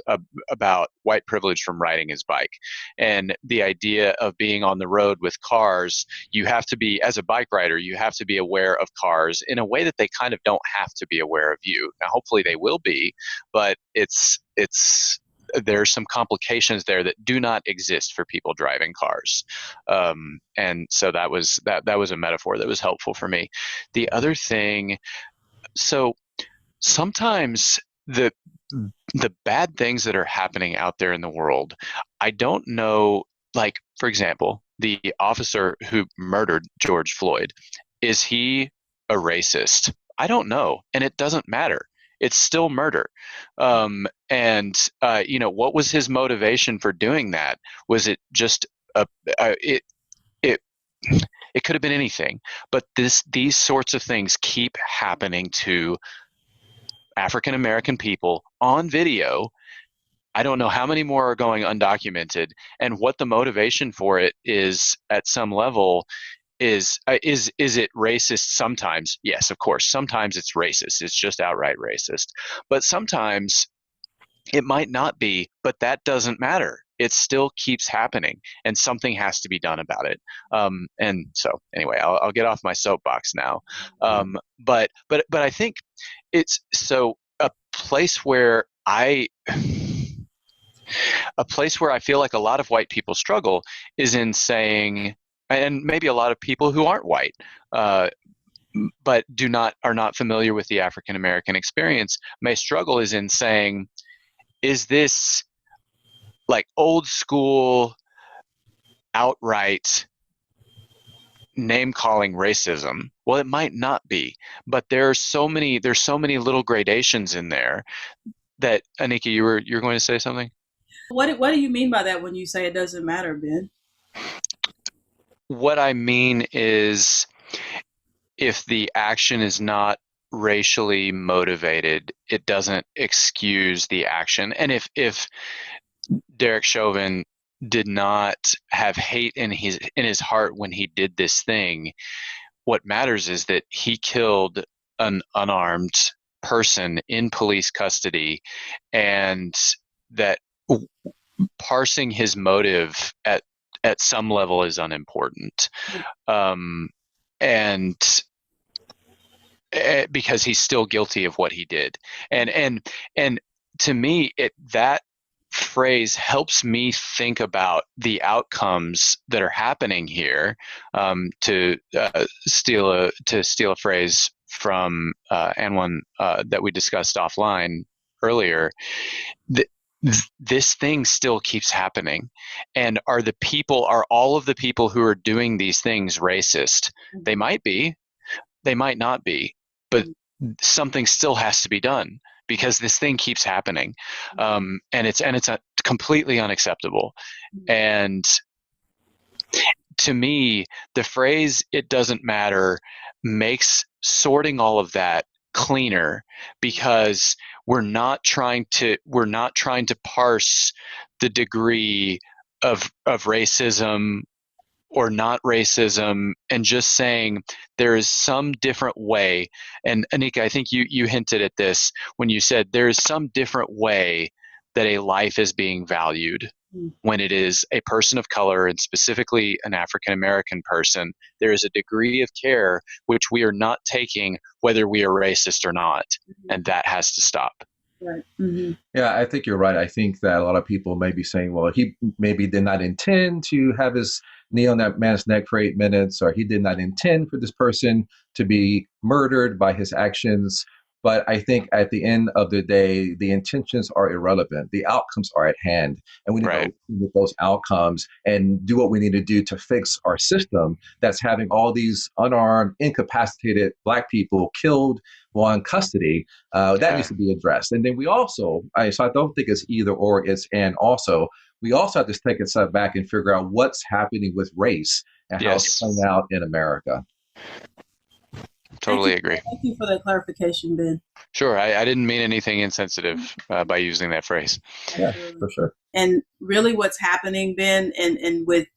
S4: about white privilege from riding his bike. And the idea of being on the road with cars, you have to be, as a bike rider, you have to be aware of cars in a way that they kind of don't have to be aware of you. Now, hopefully they will be, but there's some complications there that do not exist for people driving cars. And so that was a metaphor that was helpful for me. The other thing, so sometimes the bad things that are happening out there in the world, I don't know, like, for example, the officer who murdered George Floyd, is he a racist? I don't know. And it doesn't matter. It's still murder. What was his motivation for doing that? Was it just it could have been anything, but these sorts of things keep happening to African American people on video. I don't know how many more are going undocumented, and what the motivation for it is at some level. Is it racist? Sometimes, yes, of course. Sometimes it's racist. It's just outright racist. But sometimes it might not be, but that doesn't matter. It still keeps happening, and something has to be done about it. And so, anyway, I'll get off my soapbox now. But I think it's so a place where I feel like a lot of white people struggle is in saying. And maybe a lot of people who aren't white, but are not familiar with the African American experience, may struggle is in saying, is this like old school, outright name calling racism? Well, it might not be, but there's so many little gradations in there that, Aneika, you're going to say something?
S6: What do you mean by that when you say it doesn't matter, Ben?
S4: What I mean is, if the action is not racially motivated, it doesn't excuse the action. And if Derek Chauvin did not have hate in his heart when he did this thing, what matters is that he killed an unarmed person in police custody, and that parsing his motive at some level is unimportant. Because he's still guilty of what he did. And to me, that phrase helps me think about the outcomes that are happening here. To steal a phrase from Anjuan that we discussed offline earlier, this thing still keeps happening. And are all of the people who are doing these things racist? They might be, they might not be, but something still has to be done because this thing keeps happening. And it's completely unacceptable. And to me, the phrase "it doesn't matter" makes sorting all of that cleaner, because we're not trying to parse the degree of racism or not racism, and just saying there is some different way. And Aneika, I think you hinted at this when you said there is some different way that a life is being valued. When it is a person of color, and specifically an African American person, there is a degree of care which we are not taking, whether we are racist or not, and that has to stop.
S6: Right.
S5: Yeah, I think you're right. I think that a lot of people may be saying, well, he maybe did not intend to have his knee on that man's neck for 8 minutes, or he did not intend for this person to be murdered by his actions. But I think at the end of the day, the intentions are irrelevant. The outcomes are at hand. And we need to look at those outcomes and do what we need to do to fix our system that's having all these unarmed, incapacitated Black people killed while in custody. That needs to be addressed. And then we also, so I don't think it's either or, it's and also. We also have to take a step back and figure out what's happening with race and how it's playing out in America.
S4: Totally agree.
S6: Thank you for that clarification, Ben.
S4: Sure. I didn't mean anything insensitive by using that phrase.
S5: Yeah, for sure.
S6: And really what's happening, Ben, and with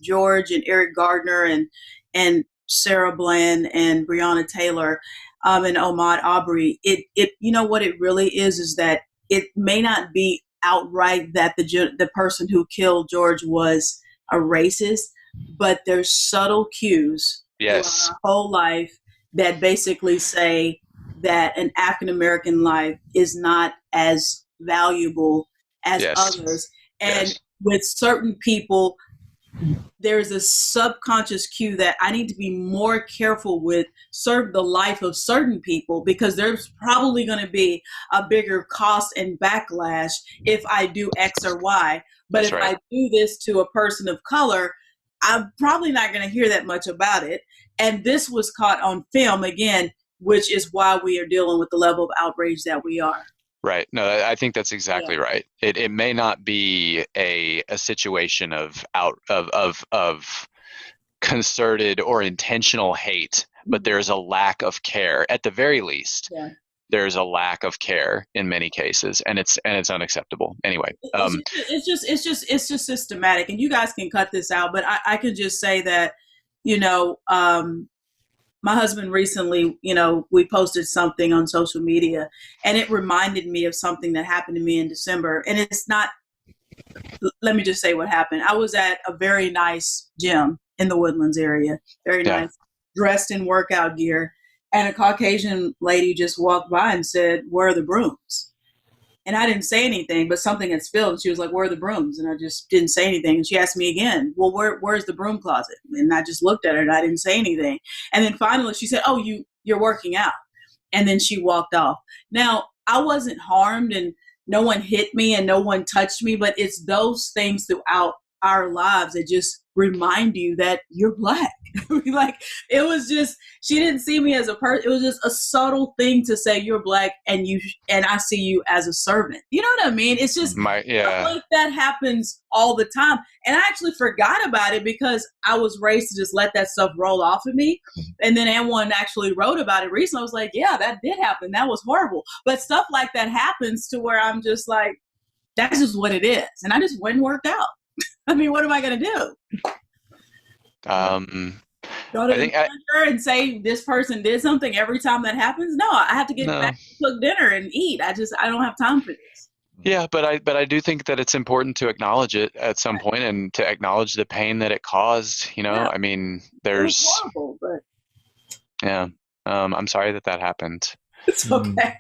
S6: George and Eric Gardner and Sarah Bland and Breonna Taylor and Ahmaud Arbery, it you know what it really is that it may not be outright that the person who killed George was a racist, but there's subtle cues throughout our whole life that basically say that an African American life is not as valuable as others. And with certain people, there's a subconscious cue that I need to be more careful with the life of certain people, because there's probably going to be a bigger cost and backlash if I do X or Y. But if I do this to a person of color, I'm probably not going to hear that much about it. And this was caught on film again, which is why we are dealing with the level of outrage that we are.
S4: Right. No, I think that's exactly right. It may not be a situation of concerted or intentional hate, but there's a lack of care at the very least. Yeah. There's a lack of care in many cases, and it's unacceptable. Anyway,
S6: it's just systematic, and you guys can cut this out, but I could just say that, my husband recently, we posted something on social media, and it reminded me of something that happened to me in December. And it's not, let me just say what happened. I was at a very nice gym in the Woodlands area, very nice, dressed in workout gear. And a Caucasian lady just walked by and said, "Where are the brooms?" And I didn't say anything, but something had spilled. And she was like, "Where are the brooms?" And I just didn't say anything. And she asked me again, "Well, where's the broom closet?" And I just looked at her and I didn't say anything. And then finally she said, "Oh, you're working out." And then she walked off. Now, I wasn't harmed and no one hit me and no one touched me, but it's those things throughout our lives that just remind you that you're Black. Like, it was just, she didn't see me as a person. It was just a subtle thing to say you're Black and I see you as a servant. You know what I mean? It's just like that happens all the time. And I actually forgot about it because I was raised to just let that stuff roll off of me. And then Anjuan actually wrote about it recently. I was like, yeah, that did happen. That was horrible. But stuff like that happens to where I'm just like, that's just what it is. And I just went and worked out. I mean, what am I going to do? Go to the manager and say this person did something every time that happens? No, I have to get back to cook dinner and eat. I don't have time for this.
S4: Yeah, but I do think that it's important to acknowledge it at some point and to acknowledge the pain that it caused. I mean, there's
S6: it was horrible, but
S4: yeah. I'm sorry that happened.
S6: It's okay.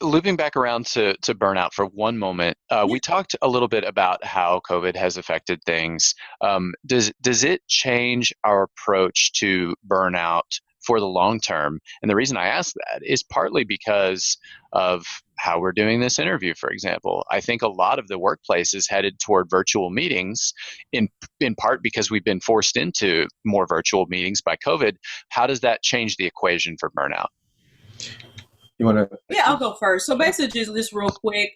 S4: Looping back around to burnout for one moment, we talked a little bit about how COVID has affected things. Does it change our approach to burnout for the long term. And the reason I ask that is partly because of how we're doing this interview, for example. I think a lot of the workplace is headed toward virtual meetings in part because we've been forced into more virtual meetings by COVID. How does that change the equation for burnout?
S5: You want to?
S6: Yeah, I'll go first. So basically, just real quick,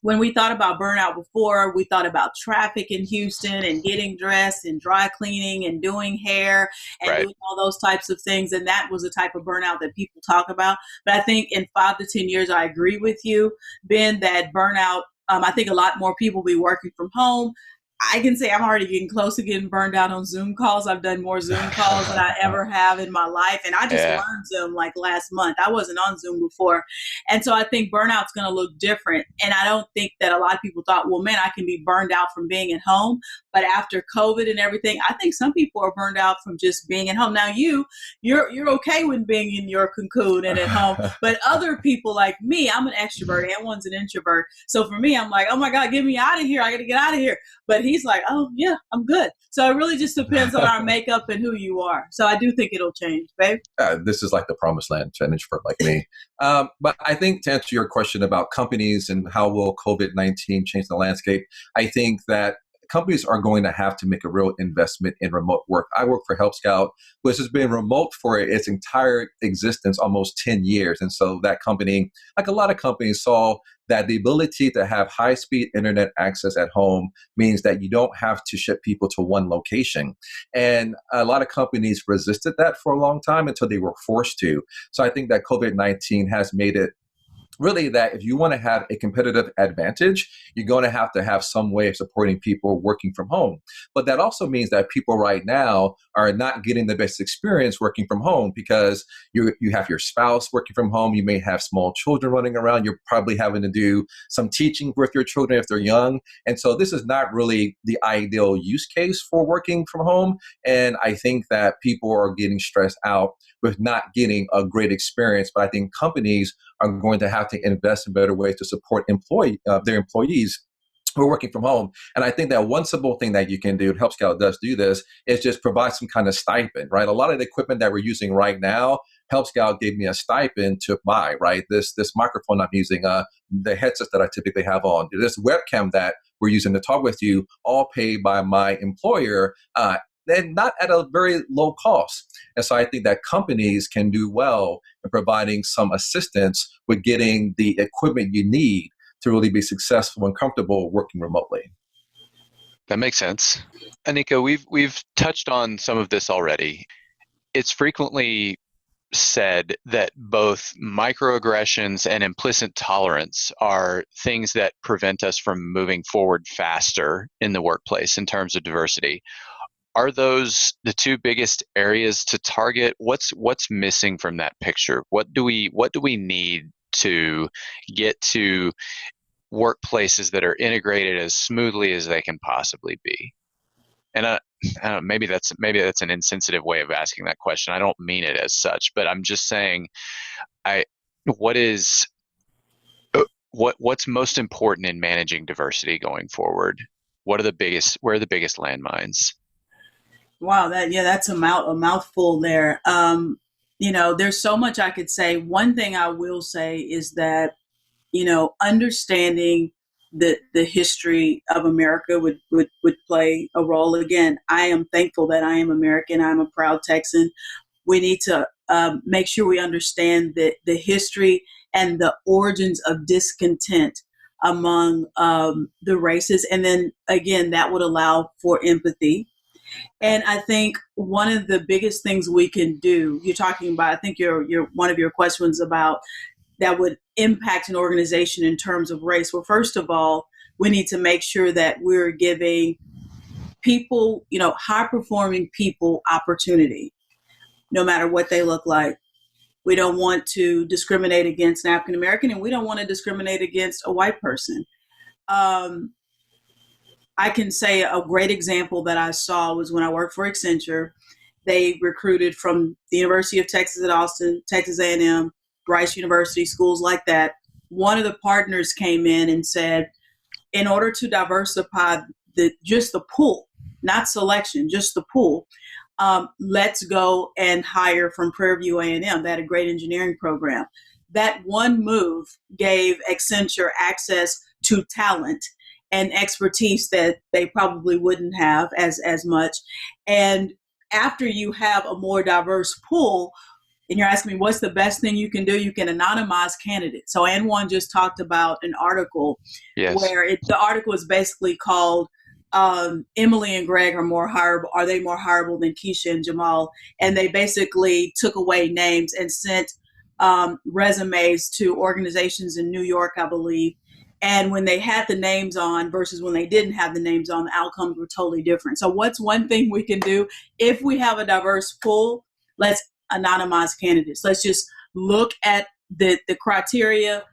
S6: when we thought about burnout before, we thought about traffic in Houston and getting dressed and dry cleaning and doing hair and
S4: Right.
S6: doing all those types of things. And that was the type of burnout that people talk about. But I think in 5 to 10 years, I agree with you, Ben, that burnout, I think a lot more people will be working from home. I can say I'm already getting close to getting burned out on Zoom calls. I've done more Zoom calls than I ever have in my life. And I just learned Zoom like last month. I wasn't on Zoom before. And so I think burnout's going to look different. And I don't think that a lot of people thought, well, man, I can be burned out from being at home. But after COVID and everything, I think some people are burned out from just being at home. Now you're okay with being in your cocoon and at home. But other people like me, I'm an extrovert. Anjuan's an introvert. So for me, I'm like, oh my God, get me out of here. I got to get out of here. But he's like, oh yeah, I'm good. So it really just depends on our makeup and who you are. So I do think it'll change, babe.
S5: This is like the promised land to an introvert like me. But I think to answer your question about companies and how will COVID-19 change the landscape, I think that companies are going to have to make a real investment in remote work. I work for Help Scout, which has been remote for its entire existence, almost 10 years. And so that company, like a lot of companies, saw that the ability to have high-speed internet access at home means that you don't have to ship people to one location. And a lot of companies resisted that for a long time until they were forced to. So I think that COVID-19 has made it really that if you want to have a competitive advantage, you're going to have some way of supporting people working from home. But that also means that people right now are not getting the best experience working from home because you have your spouse working from home. You may have small children running around. You're probably having to do some teaching with your children if they're young. And so this is not really the ideal use case for working from home. And I think that people are getting stressed out with not getting a great experience. But I think companies are going to have to invest in better ways to support their employees who are working from home. And I think that one simple thing that you can do, and Help Scout does do this, is just provide some kind of stipend, right? A lot of the equipment that we're using right now, Help Scout gave me a stipend to buy, right? This microphone I'm using, the headsets that I typically have on, this webcam that we're using to talk with you, all paid by my employer, and not at a very low cost. And so I think that companies can do well in providing some assistance with getting the equipment you need to really be successful and comfortable working remotely.
S4: That makes sense. Aneika, we've touched on some of this already. It's frequently said that both microaggressions and implicit tolerance are things that prevent us from moving forward faster in the workplace in terms of diversity. Are those the two biggest areas to target? What's missing from that picture? What do we need to get to workplaces that are integrated as smoothly as they can possibly be? And I don't know, maybe that's an insensitive way of asking that question. I don't mean it as such, but I'm just saying, what's most important in managing diversity going forward? Where are the biggest landmines?
S6: Wow, that's a mouthful there. There's so much I could say. One thing I will say is that, understanding the history of America would play a role. Again, I am thankful that I am American. I'm a proud Texan. We need to make sure we understand the history and the origins of discontent among the races. And then again, that would allow for empathy. And I think one of the biggest things we can do, you're talking about, I think your one of your questions about that would impact an organization in terms of race. Well, first of all, we need to make sure that we're giving people, high performing people opportunity, no matter what they look like. We don't want to discriminate against an African American, and we don't want to discriminate against a white person. I can say a great example that I saw was when I worked for Accenture. They recruited from the University of Texas at Austin, Texas A&M, Rice University, schools like that. One of the partners came in and said, in order to diversify just the pool, not selection, just the pool, let's go and hire from Prairie View A&M. They had a great engineering program. That one move gave Accenture access to talent and expertise that they probably wouldn't have as much. And after you have a more diverse pool, and you're asking me what's the best thing you can do, you can anonymize candidates. So Anjuan just talked about an article where the article is basically called Emily and Greg are they more hireable than Keisha and Jamal? And they basically took away names and sent resumes to organizations in New York, I believe. And when they had the names on versus when they didn't have the names on, the outcomes were totally different. So what's one thing we can do if we have a diverse pool? Let's anonymize candidates. Let's just look at the criteria,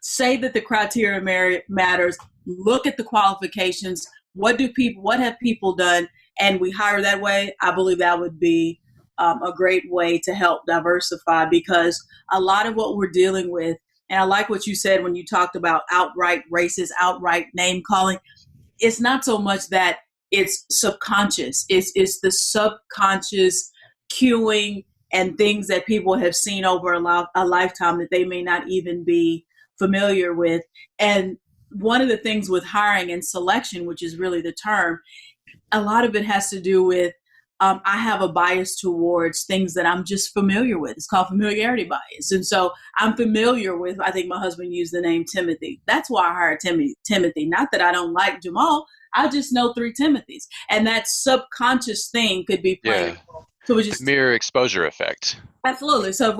S6: say that the criteria matters, look at the qualifications. What have people done? And we hire that way. I believe that would be a great way to help diversify, because a lot of what we're dealing with, and I like what you said when you talked about outright racist, outright name calling. It's not so much that it's subconscious. It's the subconscious cueing and things that people have seen over a lifetime that they may not even be familiar with. And one of the things with hiring and selection, which is really the term, a lot of it has to do with I have a bias towards things that I'm just familiar with. It's called familiarity bias. And so I'm familiar with, I think my husband used the name Timothy. That's why I hired Timothy. Not that I don't like Jamal. I just know 3 Timothys. And that subconscious thing could be playing.
S4: Yeah.
S6: So we just
S4: mirror exposure effect.
S6: Absolutely. So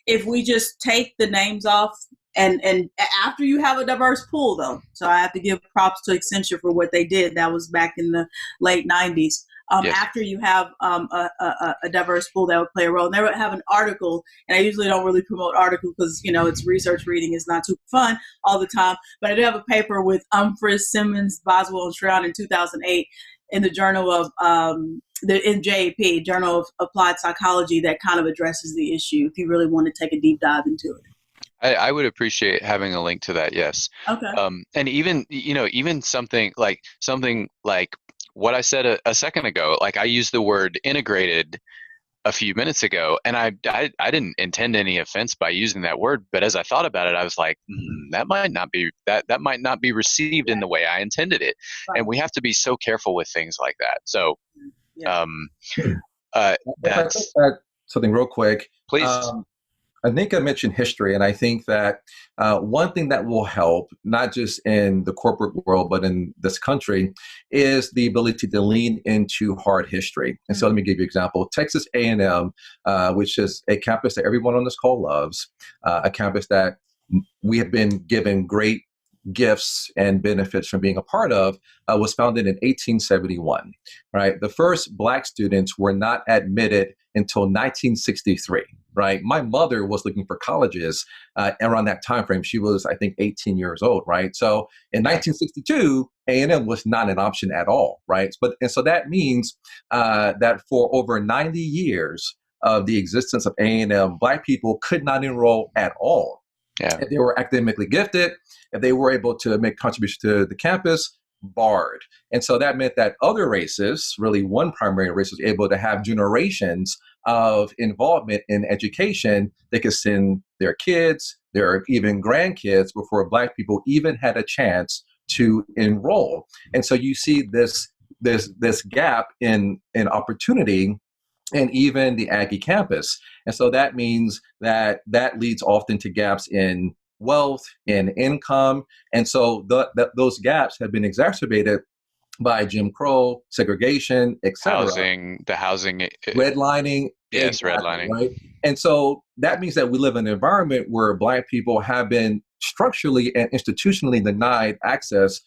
S6: if we just take the names off, and after you have a diverse pool, though, so I have to give props to Accenture for what they did. That was back in the late 90s. After you have a diverse pool, that would play a role. And they would have an article, and I usually don't really promote articles because, it's research reading is not too fun all the time. But I did have a paper with Simmons, Boswell, and Shroud in 2008 in the Journal of in JAP, Journal of Applied Psychology, that kind of addresses the issue if you really want to take a deep dive into it.
S4: I would appreciate having a link to that. Yes.
S6: Okay.
S4: And even something like what I said a second ago, like I used the word integrated a few minutes ago, and I didn't intend any offense by using that word, but as I thought about it, I was like, that might not be received in the way I intended it. Right. And we have to be so careful with things like that. So,
S5: if I could add something real quick,
S4: please.
S5: Aneika mentioned history, and I think that one thing that will help, not just in the corporate world, but in this country, is the ability to lean into hard history. And so let me give you an example. Texas A&M, which is a campus that everyone on this call loves, a campus that we have been given great gifts and benefits from being a part of, was founded in 1871, right? The first Black students were not admitted until 1963, right? My mother was looking for colleges around that time frame. She was, I think, 18 years old, right? So in 1962, A&M was not an option at all, right? And so that means that for over 90 years of the existence of A&M, Black people could not enroll at all.
S4: Yeah.
S5: If they were academically gifted, if they were able to make contributions to the campus, barred. And so that meant that other races, really one primary race, was able to have generations of involvement in education. They could send their kids, their even grandkids, before Black people even had a chance to enroll. And so you see this gap in opportunity and even the Aggie campus. And so that means that leads often to gaps in wealth, in income. And so those gaps have been exacerbated by Jim Crow, segregation, et cetera.
S4: The housing.
S5: Redlining.
S4: Yes,
S5: exactly,
S4: redlining.
S5: Right? And so that means that we live in an environment where Black people have been structurally and institutionally denied access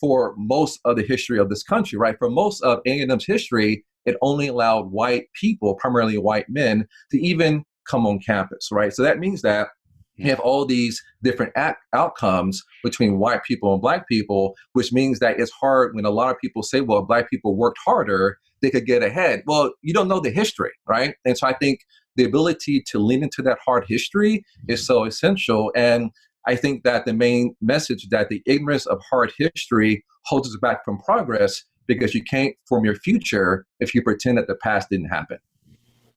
S5: for most of the history of this country, right? For most of A&M's history, it only allowed white people, primarily white men, to even come on campus, right? So that means that you have all these different outcomes between white people and Black people, which means that it's hard when a lot of people say, well, Black people worked harder, they could get ahead. Well, you don't know the history, right? And so I think the ability to lean into that hard history is so essential. And I think that the main message that the ignorance of hard history holds us back from progress, because you can't form your future if you pretend that the past didn't happen.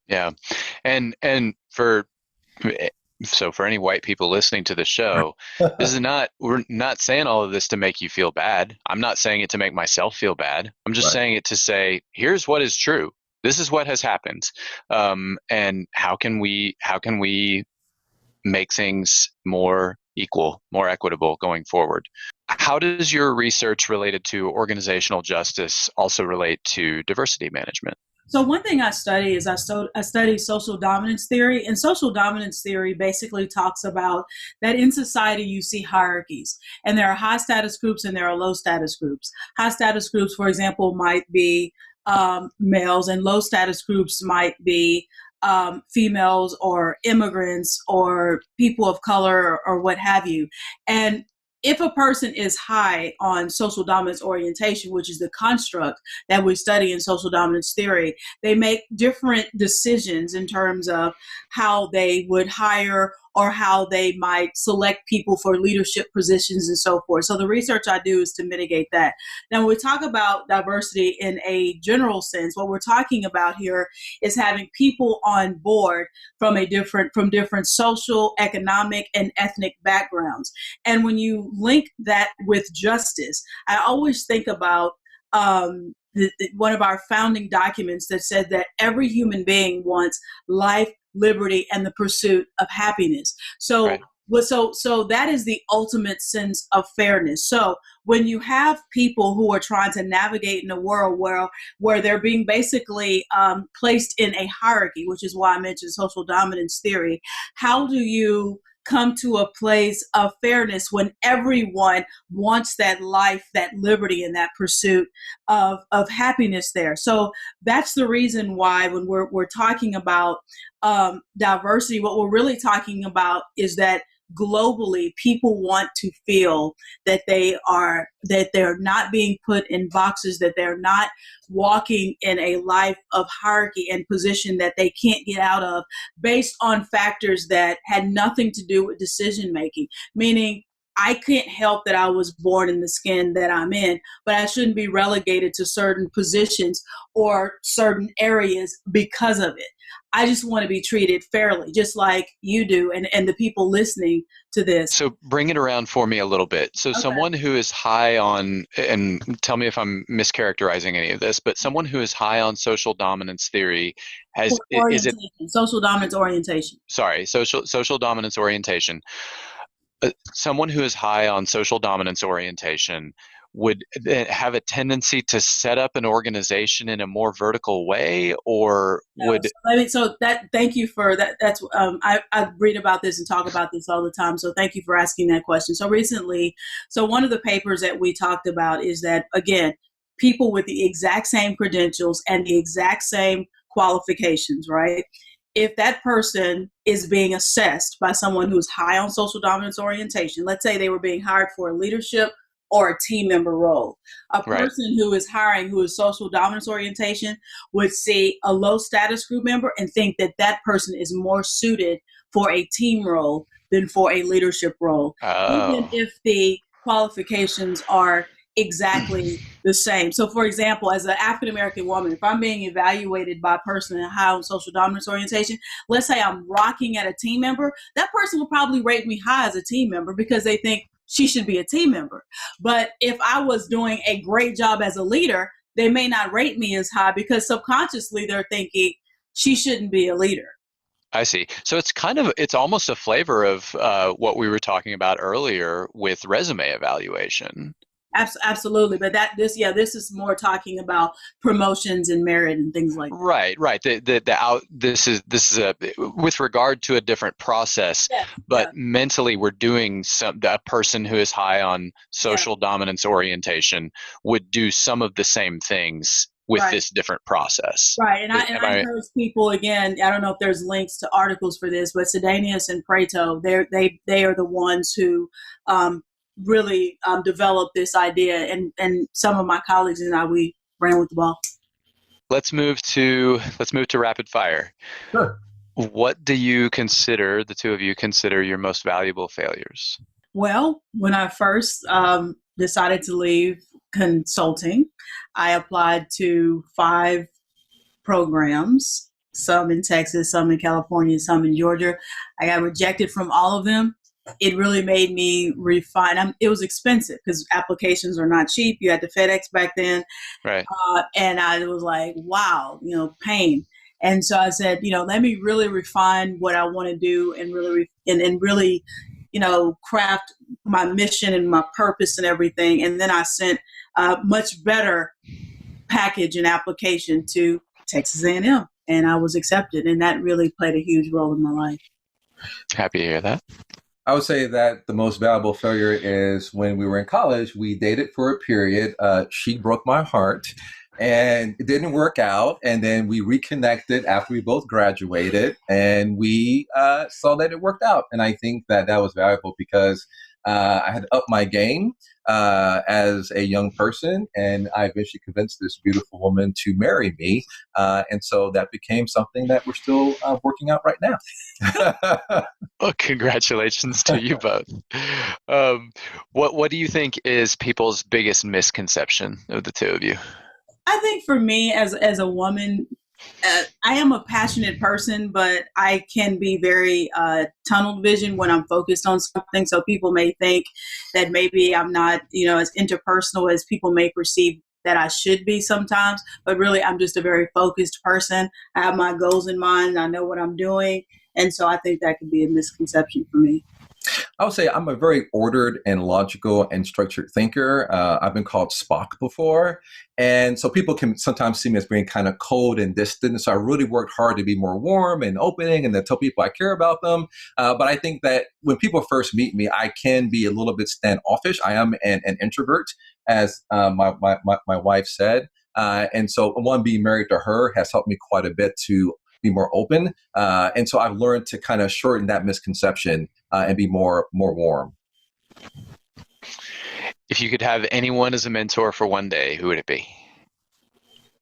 S4: Yeah. And for any white people listening to the show, we're not saying all of this to make you feel bad. I'm not saying it to make myself feel bad. I'm just saying it to say, here's what is true. This is what has happened. And how can we make things more equal, more equitable going forward? How does your research related to organizational justice also relate to diversity management?
S6: So one thing I study is I study social dominance theory, and social dominance theory basically talks about that in society you see hierarchies, and there are high status groups and there are low status groups. High status groups, for example, might be males, and low status groups might be females or immigrants or people of color or what have you. And if a person is high on social dominance orientation, which is the construct that we study in social dominance theory, they make different decisions in terms of how they would hire or how they might select people for leadership positions and so forth. So the research I do is to mitigate that. Now, when we talk about diversity in a general sense, what we're talking about here is having people on board from different social, economic, and ethnic backgrounds. And when you link that with justice, I always think about one of our founding documents that said that every human being wants life, liberty, and the pursuit of happiness. So,
S4: Right.
S6: so that is the ultimate sense of fairness. So when you have people who are trying to navigate in a world where they're being basically placed in a hierarchy, which is why I mentioned social dominance theory, how do you come to a place of fairness when everyone wants that life, that liberty, and that pursuit of happiness there? So that's the reason why when we're talking about diversity, what we're really talking about is that globally people want to feel that they're not being put in boxes, that they're not walking in a life of hierarchy and position that they can't get out of based on factors that had nothing to do with decision making. Meaning, I can't help that I was born in the skin that I'm in, but I shouldn't be relegated to certain positions or certain areas because of it. I just want to be treated fairly, just like you do and the people listening to this.
S4: So bring it around for me a little bit. So someone who is high on, and tell me if I'm mischaracterizing any of this, but someone who is high on social dominance theory
S6: social dominance orientation.
S4: Sorry, social dominance orientation. Someone who is high on social dominance orientation would have a tendency to set up an organization in a more vertical way, or would?
S6: Thank you for that. That's I read about this and talk about this all the time. So thank you for asking that question. So one of the papers that we talked about is that, again, people with the exact same credentials and the exact same qualifications, right? If that person is being assessed by someone who's high on social dominance orientation, let's say they were being hired for a leadership or a team member role, a person who is hiring who is social dominance orientation would see a low status group member and think that that person is more suited for a team role than for a leadership role, even if the qualifications are exactly the same. So, for example, as an African-American woman, if I'm being evaluated by a person in high on social dominance orientation, let's say I'm rocking at a team member, that person will probably rate me high as a team member because they think she should be a team member. But if I was doing a great job as a leader, they may not rate me as high because subconsciously they're thinking she shouldn't be a leader.
S4: I see. So it's almost a flavor of what we were talking about earlier with resume evaluation.
S6: Absolutely, but this is more talking about promotions and merit and things like that.
S4: Right. This is with regard to a different process, but mentally we're doing that person who is high on social dominance orientation would do some of the same things with this different process.
S6: Right, and I encourage people, again, I don't know if there's links to articles for this, but Sedanius and Prato, they are the ones who really developed this idea, and some of my colleagues and I, we ran with the ball.
S4: Let's move to rapid fire.
S5: Sure.
S4: What do you consider, the two of you consider, your most valuable failures?
S6: Well, when I first decided to leave consulting. I applied to 5 programs, some in Texas, some in California, some in Georgia. I got rejected from all of them. It really made me refine. It was expensive because applications are not cheap. You had to FedEx back then.
S4: Right.
S6: And I was like, wow, pain. And so I said, let me really refine what I want to do and really, and really, craft my mission and my purpose and everything. And then I sent a much better package and application to Texas A&M, and I was accepted. And that really played a huge role in my life.
S4: Happy to hear that.
S5: I would say that the most valuable failure is when we were in college, we dated for a period. She broke my heart and it didn't work out. And then we reconnected after we both graduated and we saw that it worked out. And I think that was valuable because I had upped my game as a young person, and I eventually convinced this beautiful woman to marry me. And so that became something that we're still working out right now.
S4: Well, congratulations to you both. What do you think is people's biggest misconception of the two of you?
S6: I think for me as a woman, I am a passionate person, but I can be very tunnel vision when I'm focused on something. So people may think that maybe I'm not, as interpersonal as people may perceive that I should be sometimes. But really, I'm just a very focused person. I have my goals in mind. I know what I'm doing. And so I think that could be a misconception for me.
S5: I would say I'm a very ordered and logical and structured thinker. I've been called Spock before. And so people can sometimes see me as being kind of cold and distant. So I really worked hard to be more warm and opening and to tell people I care about them. But I think that when people first meet me, I can be a little bit standoffish. I am an introvert, as my wife said. And so being married to her has helped me quite a bit to be more open. And so I've learned to kind of shorten that misconception and be more warm.
S4: If you could have anyone as a mentor for one day, who would it be?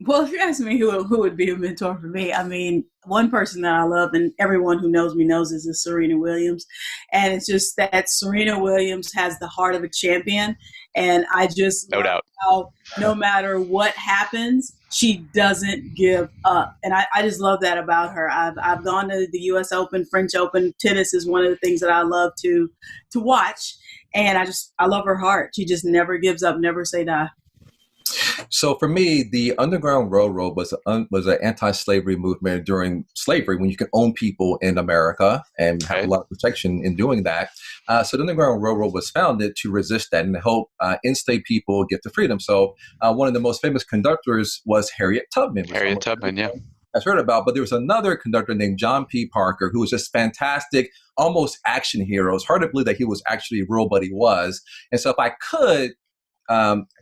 S6: Well, if you ask me who would be a mentor for me, I mean, one person that I love and everyone who knows me knows is Serena Williams. And it's just that Serena Williams has the heart of a champion. And I just
S4: no doubt
S6: how no matter what happens, she doesn't give up. And I just love that about her. I've gone to the US Open, French Open. Tennis is one of the things that I love to watch. And I love her heart. She just never gives up, never say die.
S5: So for me, the Underground Railroad was an anti-slavery movement during slavery, when you could own people in America and have a lot of protection in doing that. So the Underground Railroad was founded to resist that and help enslaved people get to freedom. So one of the most famous conductors was Harriet Tubman.
S4: Harriet Tubman, yeah.
S5: I've heard about, but there was another conductor named John P. Parker who was just fantastic, almost action hero. It's hard to believe that he was actually real, but he was. And so if I could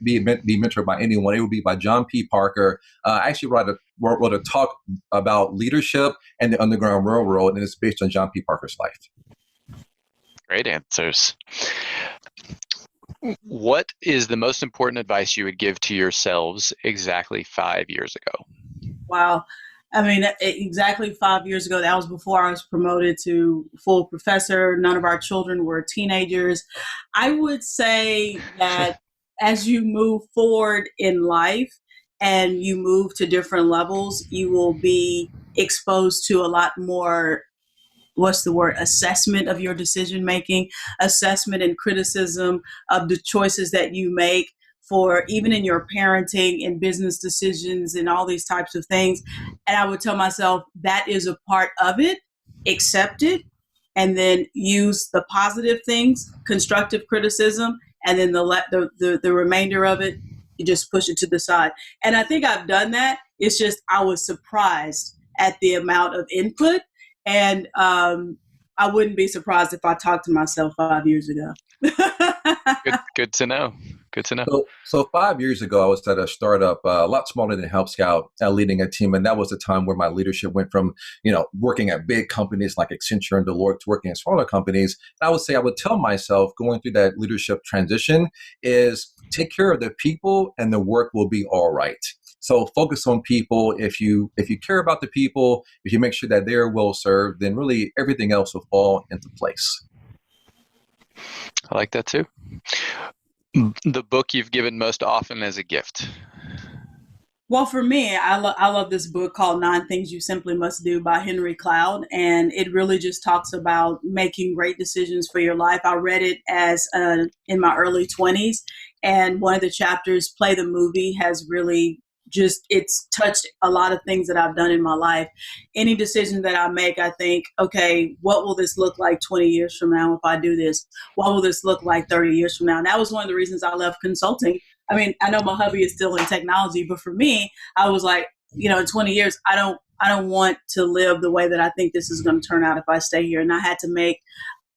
S5: be mentored by anyone, it would be by John P. Parker. I actually wrote a talk about leadership and the Underground Railroad, and it's based on John P. Parker's life.
S4: Great answers. What is the most important advice you would give to yourselves exactly 5 years ago?
S6: Wow. I mean, exactly 5 years ago, that was before I was promoted to full professor. None of our children were teenagers. I would say that as you move forward in life and you move to different levels, you will be exposed to a lot more, assessment of your decision making, assessment and criticism of the choices that you make, for even in your parenting and business decisions and all these types of things. And I would tell myself that is a part of it, accept it, and then use the positive things, constructive criticism, and then the remainder of it, you just push it to the side. And I think I've done that. It's just I was surprised at the amount of input, and I wouldn't be surprised if I talked to myself 5 years ago.
S4: Good to know. Good to know.
S5: So 5 years ago, I was at a startup, a lot smaller than Help Scout, leading a team. And that was the time where my leadership went from, working at big companies like Accenture and Deloitte to working at smaller companies. And I would say, I would tell myself going through that leadership transition is take care of the people and the work will be all right. So focus on people. If you care about the people, if you make sure that they're well served, then really everything else will fall into place.
S4: I like that too. The book you've given most often as a gift.
S6: Well, for me, I love this book called 9 Things You Simply Must Do by Henry Cloud. And it really just talks about making great decisions for your life. I read it in my early 20s. And one of the chapters, Play the Movie, has really it's touched a lot of things that I've done in my life. Any decision that I make, I think, okay, what will this look like 20 years from now if I do this? What will this look like 30 years from now? And that was one of the reasons I left consulting. I mean, I know my hubby is still in technology, but for me, I was like, in 20 years, I don't want to live the way that I think this is going to turn out if I stay here. And I had to make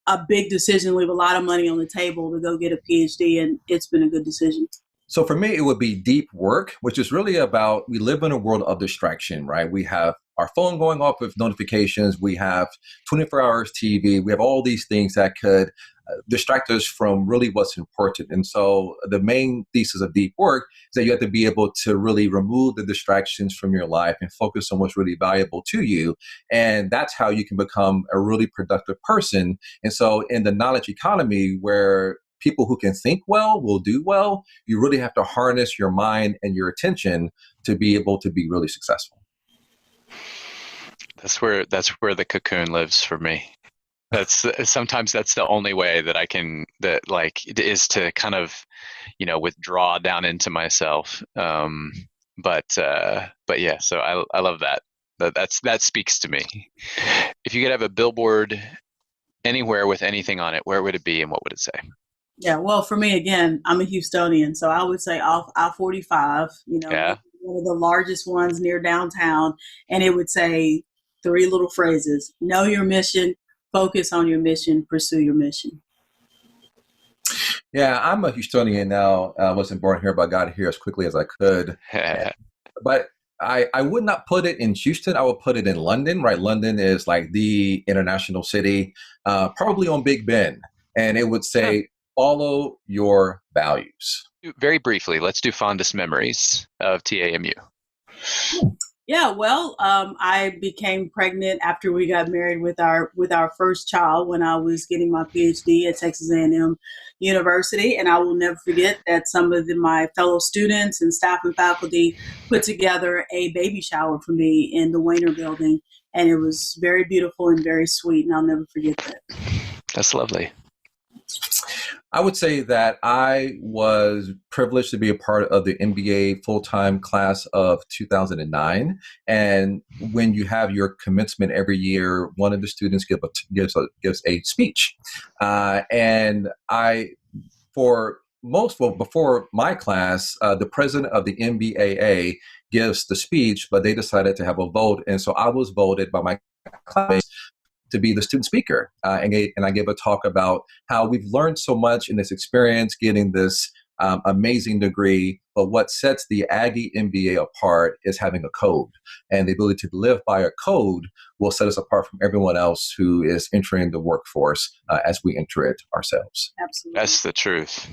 S6: a big decision, leave a lot of money on the table to go get a PhD, and it's been a good decision.
S5: So for me, it would be deep work, which is really about, we live in a world of distraction, right? We have our phone going off with notifications. We have 24 hours TV. We have all these things that could distract us from really what's important. And so the main thesis of deep work is that you have to be able to really remove the distractions from your life and focus on what's really valuable to you. And that's how you can become a really productive person. And so in the knowledge economy, where people who can think well will do well, you really have to harness your mind and your attention to be able to be really successful.
S4: That's where the cocoon lives for me. Sometimes that's the only way that I can, is to kind of, withdraw down into myself. But yeah, so I love that. That speaks to me. If you could have a billboard anywhere with anything on it, where would it be and what would it say?
S6: Yeah, well, for me, again, I'm a Houstonian, so I would say off I-45,
S4: Yeah.
S6: One of the largest ones near downtown, and it would say 3 little phrases: know your mission, focus on your mission, pursue your mission.
S5: Yeah, I'm a Houstonian now. I wasn't born here, but I got here as quickly as I could. But I would not put it in Houston. I would put it in London, right? London is like the international city, probably on Big Ben. And it would say, follow your values.
S4: Very briefly, let's do fondest memories of TAMU.
S6: Yeah, well, I became pregnant after we got married with our first child when I was getting my PhD at Texas A&M University. And I will never forget that some of my fellow students and staff and faculty put together a baby shower for me in the Weiner building. And it was very beautiful and very sweet. And I'll never forget that.
S4: That's lovely.
S5: I would say that I was privileged to be a part of the MBA full-time class of 2009. And when you have your commencement every year, one of the students gives a speech. And before my class, the president of the MBAA gives the speech, but they decided to have a vote. And so I was voted by my classmates to be the student speaker. And I gave a talk about how we've learned so much in this experience, getting this amazing degree. But what sets the Aggie MBA apart is having a code. And the ability to live by a code will set us apart from everyone else who is entering the workforce as we enter it ourselves.
S6: Absolutely.
S4: That's the truth.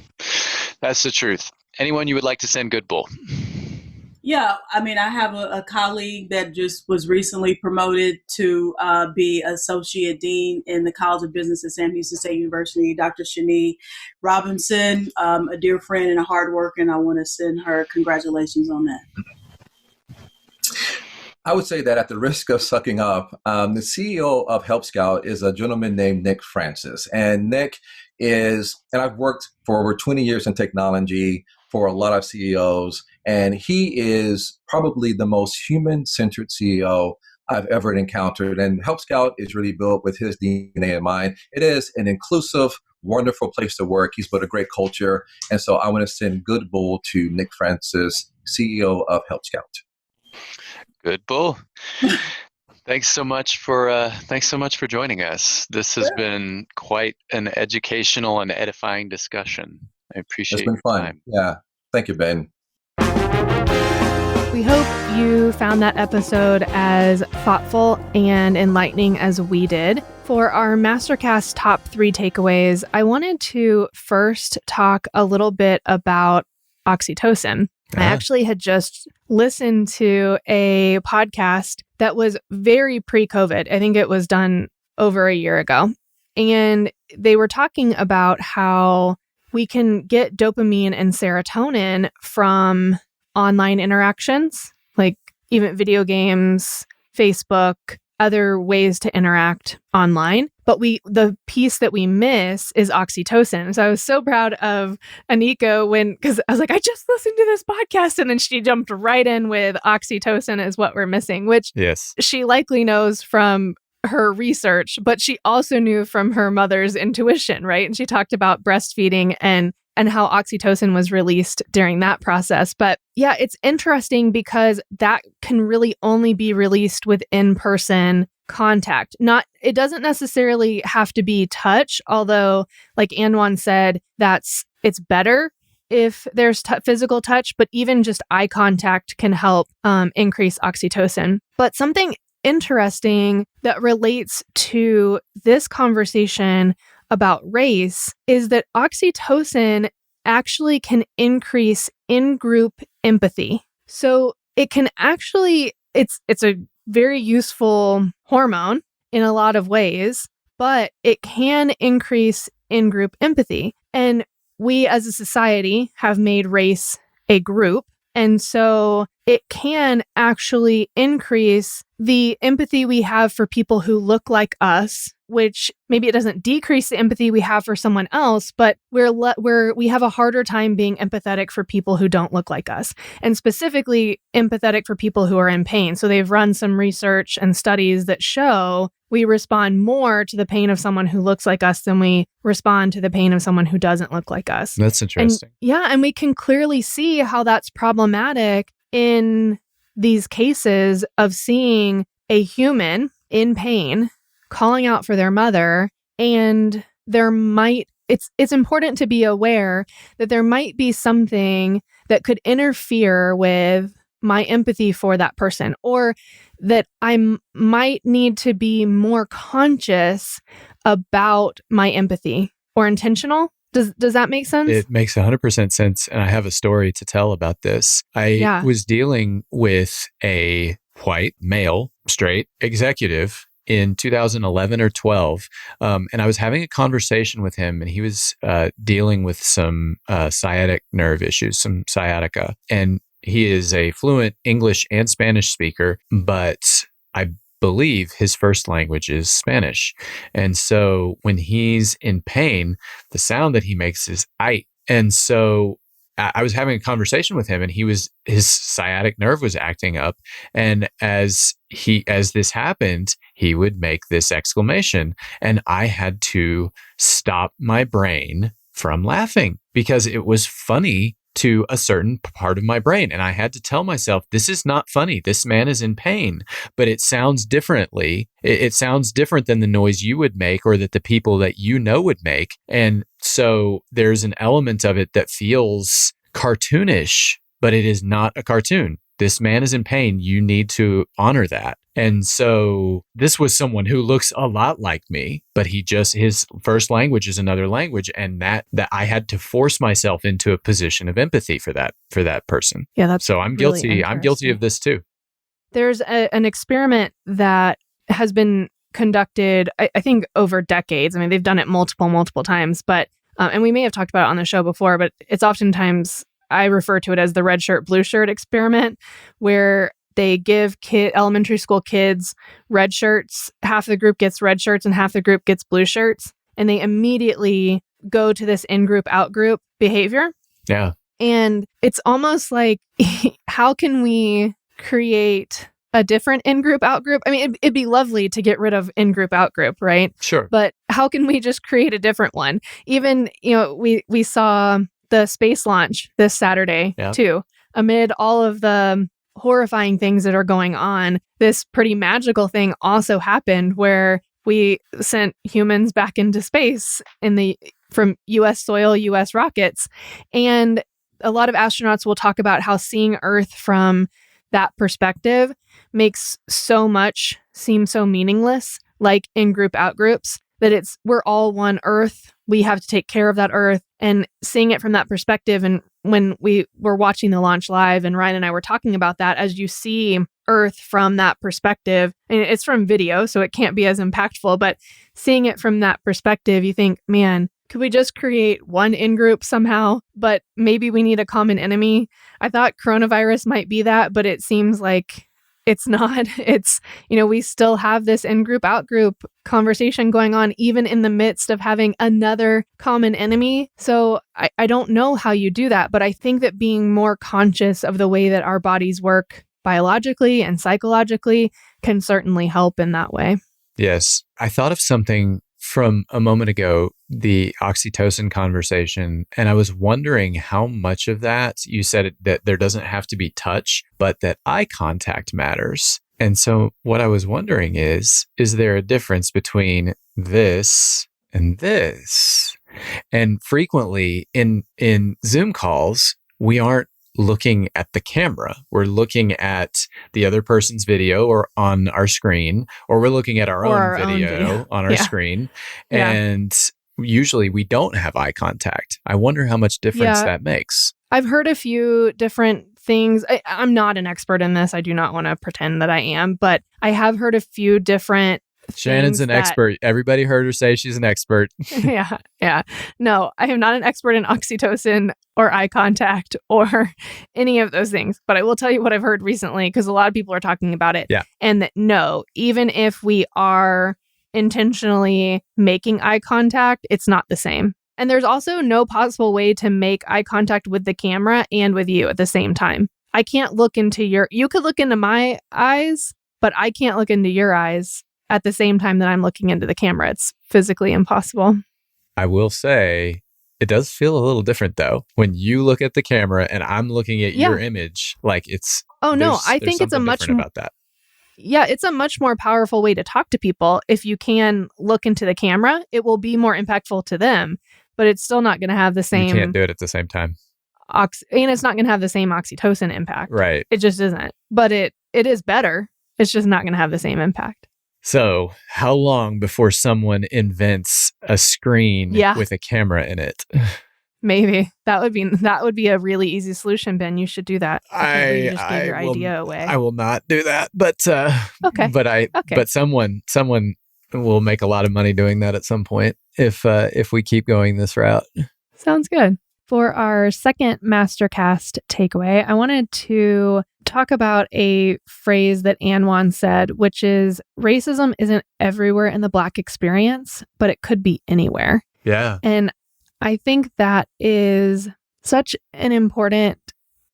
S4: That's the truth. Anyone you would like to send good bull?
S6: Yeah, I mean, I have a colleague that just was recently promoted to be Associate Dean in the College of Business at Sam Houston State University, Dr. Shani Robinson, a dear friend and a hard worker, and I want to send her congratulations on that.
S5: I would say that at the risk of sucking up, the CEO of Help Scout is a gentleman named Nick Francis. And Nick and I've worked for over 20 years in technology for a lot of CEOs, and he is probably the most human-centered CEO I've ever encountered. And Help Scout is really built with his DNA in mind. It is an inclusive, wonderful place to work. He's built a great culture. And so I want to send good bull to Nick Francis, CEO of Help Scout.
S4: Good bull. Thanks so much for joining us. This has been quite an educational and edifying discussion. I appreciate
S5: It's been fun.
S4: Time.
S5: Yeah. Thank you, Ben.
S2: We hope you found that episode as thoughtful and enlightening as we did. For our MasterCast top 3 takeaways, I wanted to first talk a little bit about oxytocin. I actually had just listened to a podcast that was very pre-COVID. I think it was done over a year ago. And they were talking about how we can get dopamine and serotonin from online interactions, like even video games, Facebook, other ways to interact online. But the piece that we miss is oxytocin. So I was so proud of Aneika because I was like, I just listened to this podcast. And then she jumped right in with oxytocin is what we're missing, which
S3: Yes.
S2: she likely knows from her research, but she also knew from her mother's intuition, right? And she talked about breastfeeding and how oxytocin was released during that process. But yeah, it's interesting because that can really only be released with in-person contact. It doesn't necessarily have to be touch, although like Anjuan said, it's better if there's physical touch, but even just eye contact can help increase oxytocin. But something interesting that relates to this conversation about race is that oxytocin actually can increase in-group empathy. So it can actually, it's a very useful hormone in a lot of ways, but it can increase in-group empathy. And we as a society have made race a group. And so it can actually increase the empathy we have for people who look like us, which maybe it doesn't decrease the empathy we have for someone else, but we have a harder time being empathetic for people who don't look like us, and specifically empathetic for people who are in pain. So they've run some research and studies that show we respond more to the pain of someone who looks like us than we respond to the pain of someone who doesn't look like us.
S3: That's interesting.
S2: And we can clearly see how that's problematic in these cases of seeing a human in pain calling out for their mother, and it's important to be aware that there might be something that could interfere with my empathy for that person, or that I might need to be more conscious about my empathy or intentional. Does that make sense?
S3: It makes 100% sense. And I have a story to tell about this. I was dealing with a white, male, straight executive in 2011 or 12. And I was having a conversation with him, and he was dealing with some sciatic nerve issues, some sciatica. And he is a fluent English and Spanish speaker, but I believe his first language is Spanish. And so when he's in pain, the sound that he makes is "ay." And so I was having a conversation with him, and his sciatic nerve was acting up. And as this happened, he would make this exclamation, and I had to stop my brain from laughing because it was funny to a certain part of my brain. And I had to tell myself, this is not funny. This man is in pain, but it sounds differently. It sounds different than the noise you would make or that the people that you know would make. And so there's an element of it that feels cartoonish, but it is not a cartoon. This man is in pain. You need to honor that. And so this was someone who looks a lot like me, but his first language is another language. And that I had to force myself into a position of empathy for that person.
S2: Yeah, that's
S3: so I'm
S2: really
S3: guilty. I'm guilty of this too.
S2: There's an experiment that has been conducted, I think, over decades. I mean, they've done it multiple times, but and we may have talked about it on the show before, but it's oftentimes, I refer to it as the red shirt, blue shirt experiment, where they give elementary school kids red shirts. Half the group gets red shirts and half the group gets blue shirts. And they immediately go to this in-group, out-group behavior.
S3: Yeah.
S2: And it's almost like, how can we create a different in-group, out-group? I mean, it'd be lovely to get rid of in-group, out-group, right?
S3: Sure.
S2: But how can we just create a different one? Even, we saw the space launch this Saturday too. Amid all of the horrifying things that are going on, this pretty magical thing also happened where we sent humans back into space from US soil, US rockets. And a lot of astronauts will talk about how seeing Earth from that perspective makes so much seem so meaningless, like in-group, out-groups, that we're all one Earth. We have to take care of that Earth. And seeing it from that perspective, and when we were watching the launch live, and Ryan and I were talking about that, as you see Earth from that perspective, and it's from video, so it can't be as impactful, but seeing it from that perspective, you think, man, Could we just create one in-group somehow? But maybe we need a common enemy. I thought coronavirus might be that, but it seems like it's not. It's, we still have this in-group, out-group conversation going on, even in the midst of having another common enemy. So I don't know how you do that, but I think that being more conscious of the way that our bodies work biologically and psychologically can certainly help in that way.
S3: Yes. I thought of something from a moment ago, the oxytocin conversation, and I was wondering how much of that you said that there doesn't have to be touch, but that eye contact matters. And so what I was wondering is there a difference between this and this? And frequently in Zoom calls, we aren't looking at the camera. We're looking at the other person's video or on our screen, or we're looking at our own video on our screen. And usually we don't have eye contact. I wonder how much difference that makes.
S2: I've heard a few different things. I'm not an expert in this. I do not want to pretend that I am, but I have heard a few different
S3: Shannon's an expert. Everybody heard her say she's an expert.
S2: Yeah. No, I am not an expert in oxytocin or eye contact or any of those things. But I will tell you what I've heard recently, because a lot of people are talking about it.
S3: Yeah.
S2: And that no, even if we are intentionally making eye contact, it's not the same. And there's also no possible way to make eye contact with the camera and with you at the same time. I can't look into you could look into my eyes, but I can't look into your eyes at the same time that I'm looking into the camera. It's physically impossible.
S3: I will say it does feel a little different though. When you look at the camera and I'm looking at your image, like it's...
S2: Oh no, I think it's a much more...
S3: about that.
S2: Yeah, it's a much more powerful way to talk to people. If you can look into the camera, it will be more impactful to them, but it's still not going to have the same...
S3: You can't do it at the same time.
S2: And it's not going to have the same oxytocin impact.
S3: Right.
S2: It just isn't. But it is better. It's just not going to have the same impact.
S3: So, how long before someone invents a screen with a camera in it?
S2: Maybe that would be a really easy solution, Ben. You should do that. You just gave your idea away.
S3: I will not do that, but
S2: okay.
S3: But someone will make a lot of money doing that at some point if we keep going this route.
S2: Sounds good. For our second MasterCast takeaway, I wanted to talk about a phrase that Anjuan said, which is racism isn't everywhere in the Black experience, but it could be anywhere.
S3: Yeah.
S2: And I think that is such an important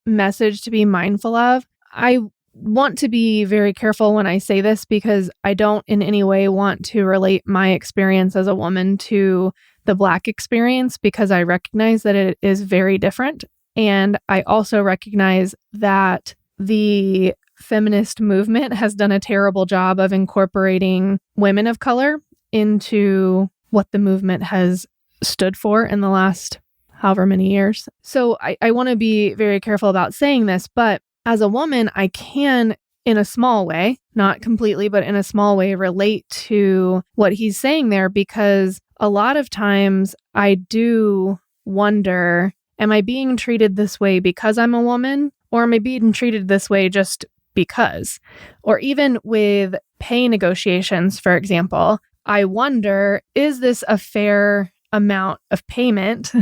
S2: message to be mindful of. I want to be very careful when I say this because I don't in any way want to relate my experience as a woman to the Black experience, because I recognize that it is very different. And I also recognize that the feminist movement has done a terrible job of incorporating women of color into what the movement has stood for in the last however many years. So I want to be very careful about saying this, but as a woman, I can, in a small way, not completely, but in a small way, relate to what he's saying there, because a lot of times I do wonder, am I being treated this way because I'm a woman, or am I being treated this way just because? Or even with pay negotiations, for example, I wonder, is this a fair amount of payment?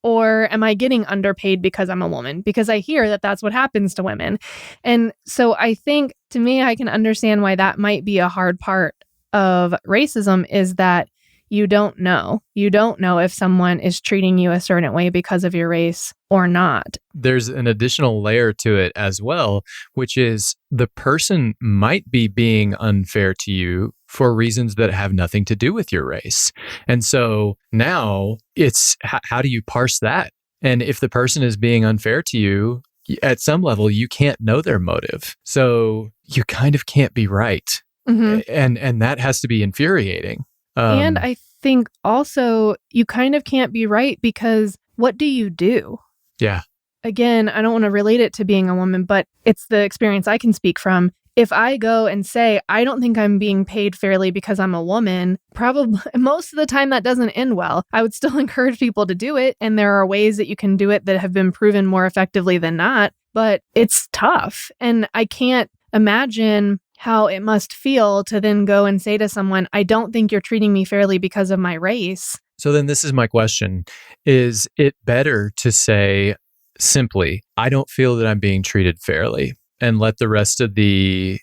S2: Or am I getting underpaid because I'm a woman? Because I hear that that's what happens to women. And so I think, to me, I can understand why that might be a hard part of racism, is that you don't know. You don't know if someone is treating you a certain way because of your race or not.
S3: There's an additional layer to it as well, which is the person might be being unfair to you for reasons that have nothing to do with your race. And so now it's how do you parse that? And if the person is being unfair to you, at some level, you can't know their motive. So you kind of can't be right. Mm-hmm. And that has to be infuriating.
S2: And I think also you kind of can't be right, because what do you do?
S3: Yeah.
S2: Again, I don't want to relate it to being a woman, but it's the experience I can speak from. If I go and say, I don't think I'm being paid fairly because I'm a woman, probably most of the time that doesn't end well. I would still encourage people to do it. And there are ways that you can do it that have been proven more effectively than not, but it's tough. And I can't imagine how it must feel to then go and say to someone, I don't think you're treating me fairly because of my race.
S3: So then this is my question. Is it better to say simply, I don't feel that I'm being treated fairly, and let the rest of the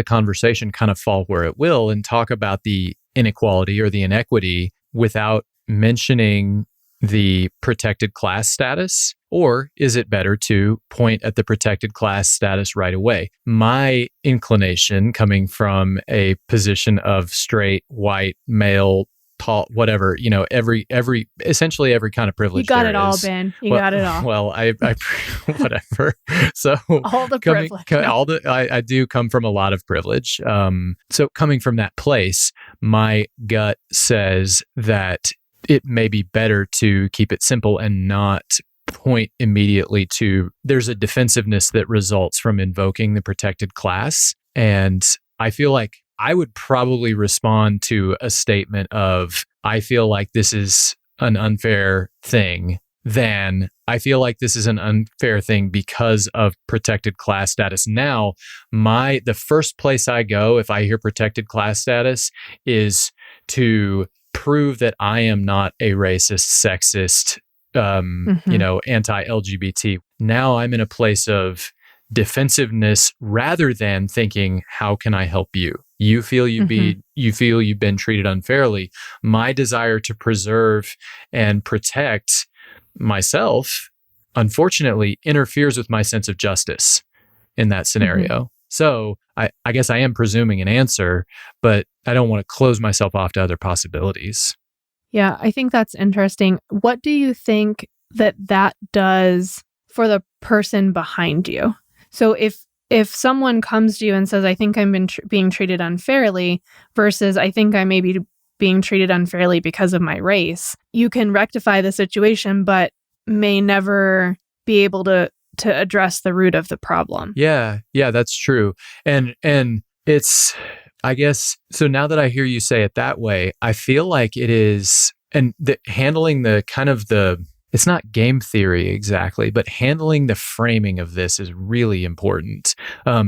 S3: conversation kind of fall where it will, and talk about the inequality or the inequity without mentioning the protected class status? Or is it better to point at the protected class status right away? My inclination, coming from a position of straight, white, male, tall, whatever, essentially every kind of privilege.
S2: You got
S3: there
S2: it all,
S3: is.
S2: Ben. You got it all.
S3: Well, I whatever. So
S2: all the privilege.
S3: I do come from a lot of privilege. So coming from that place, my gut says that it may be better to keep it simple and not point immediately to, there's a defensiveness that results from invoking the protected class. And I feel like I would probably respond to a statement of, I feel like this is an unfair thing, than I feel like this is an unfair thing because of protected class status. Now, the first place I go if I hear protected class status is to prove that I am not a racist, sexist, anti-LGBT. Now I'm in a place of defensiveness rather than thinking, how can I help you? You feel you've been treated unfairly. My desire to preserve and protect myself, unfortunately, interferes with my sense of justice in that scenario. So I guess I am presuming an answer, but I don't want to close myself off to other possibilities.
S2: Yeah, I think that's interesting. What do you think that does for the person behind you? So if someone comes to you and says, I think I'm being treated unfairly, versus I think I may be being treated unfairly because of my race, you can rectify the situation, but may never be able to address the root of the problem.
S3: Yeah, that's true. And it's, I guess, so now that I hear you say it that way, I feel like it is, and handling the kind of it's not game theory exactly, but handling the framing of this is really important.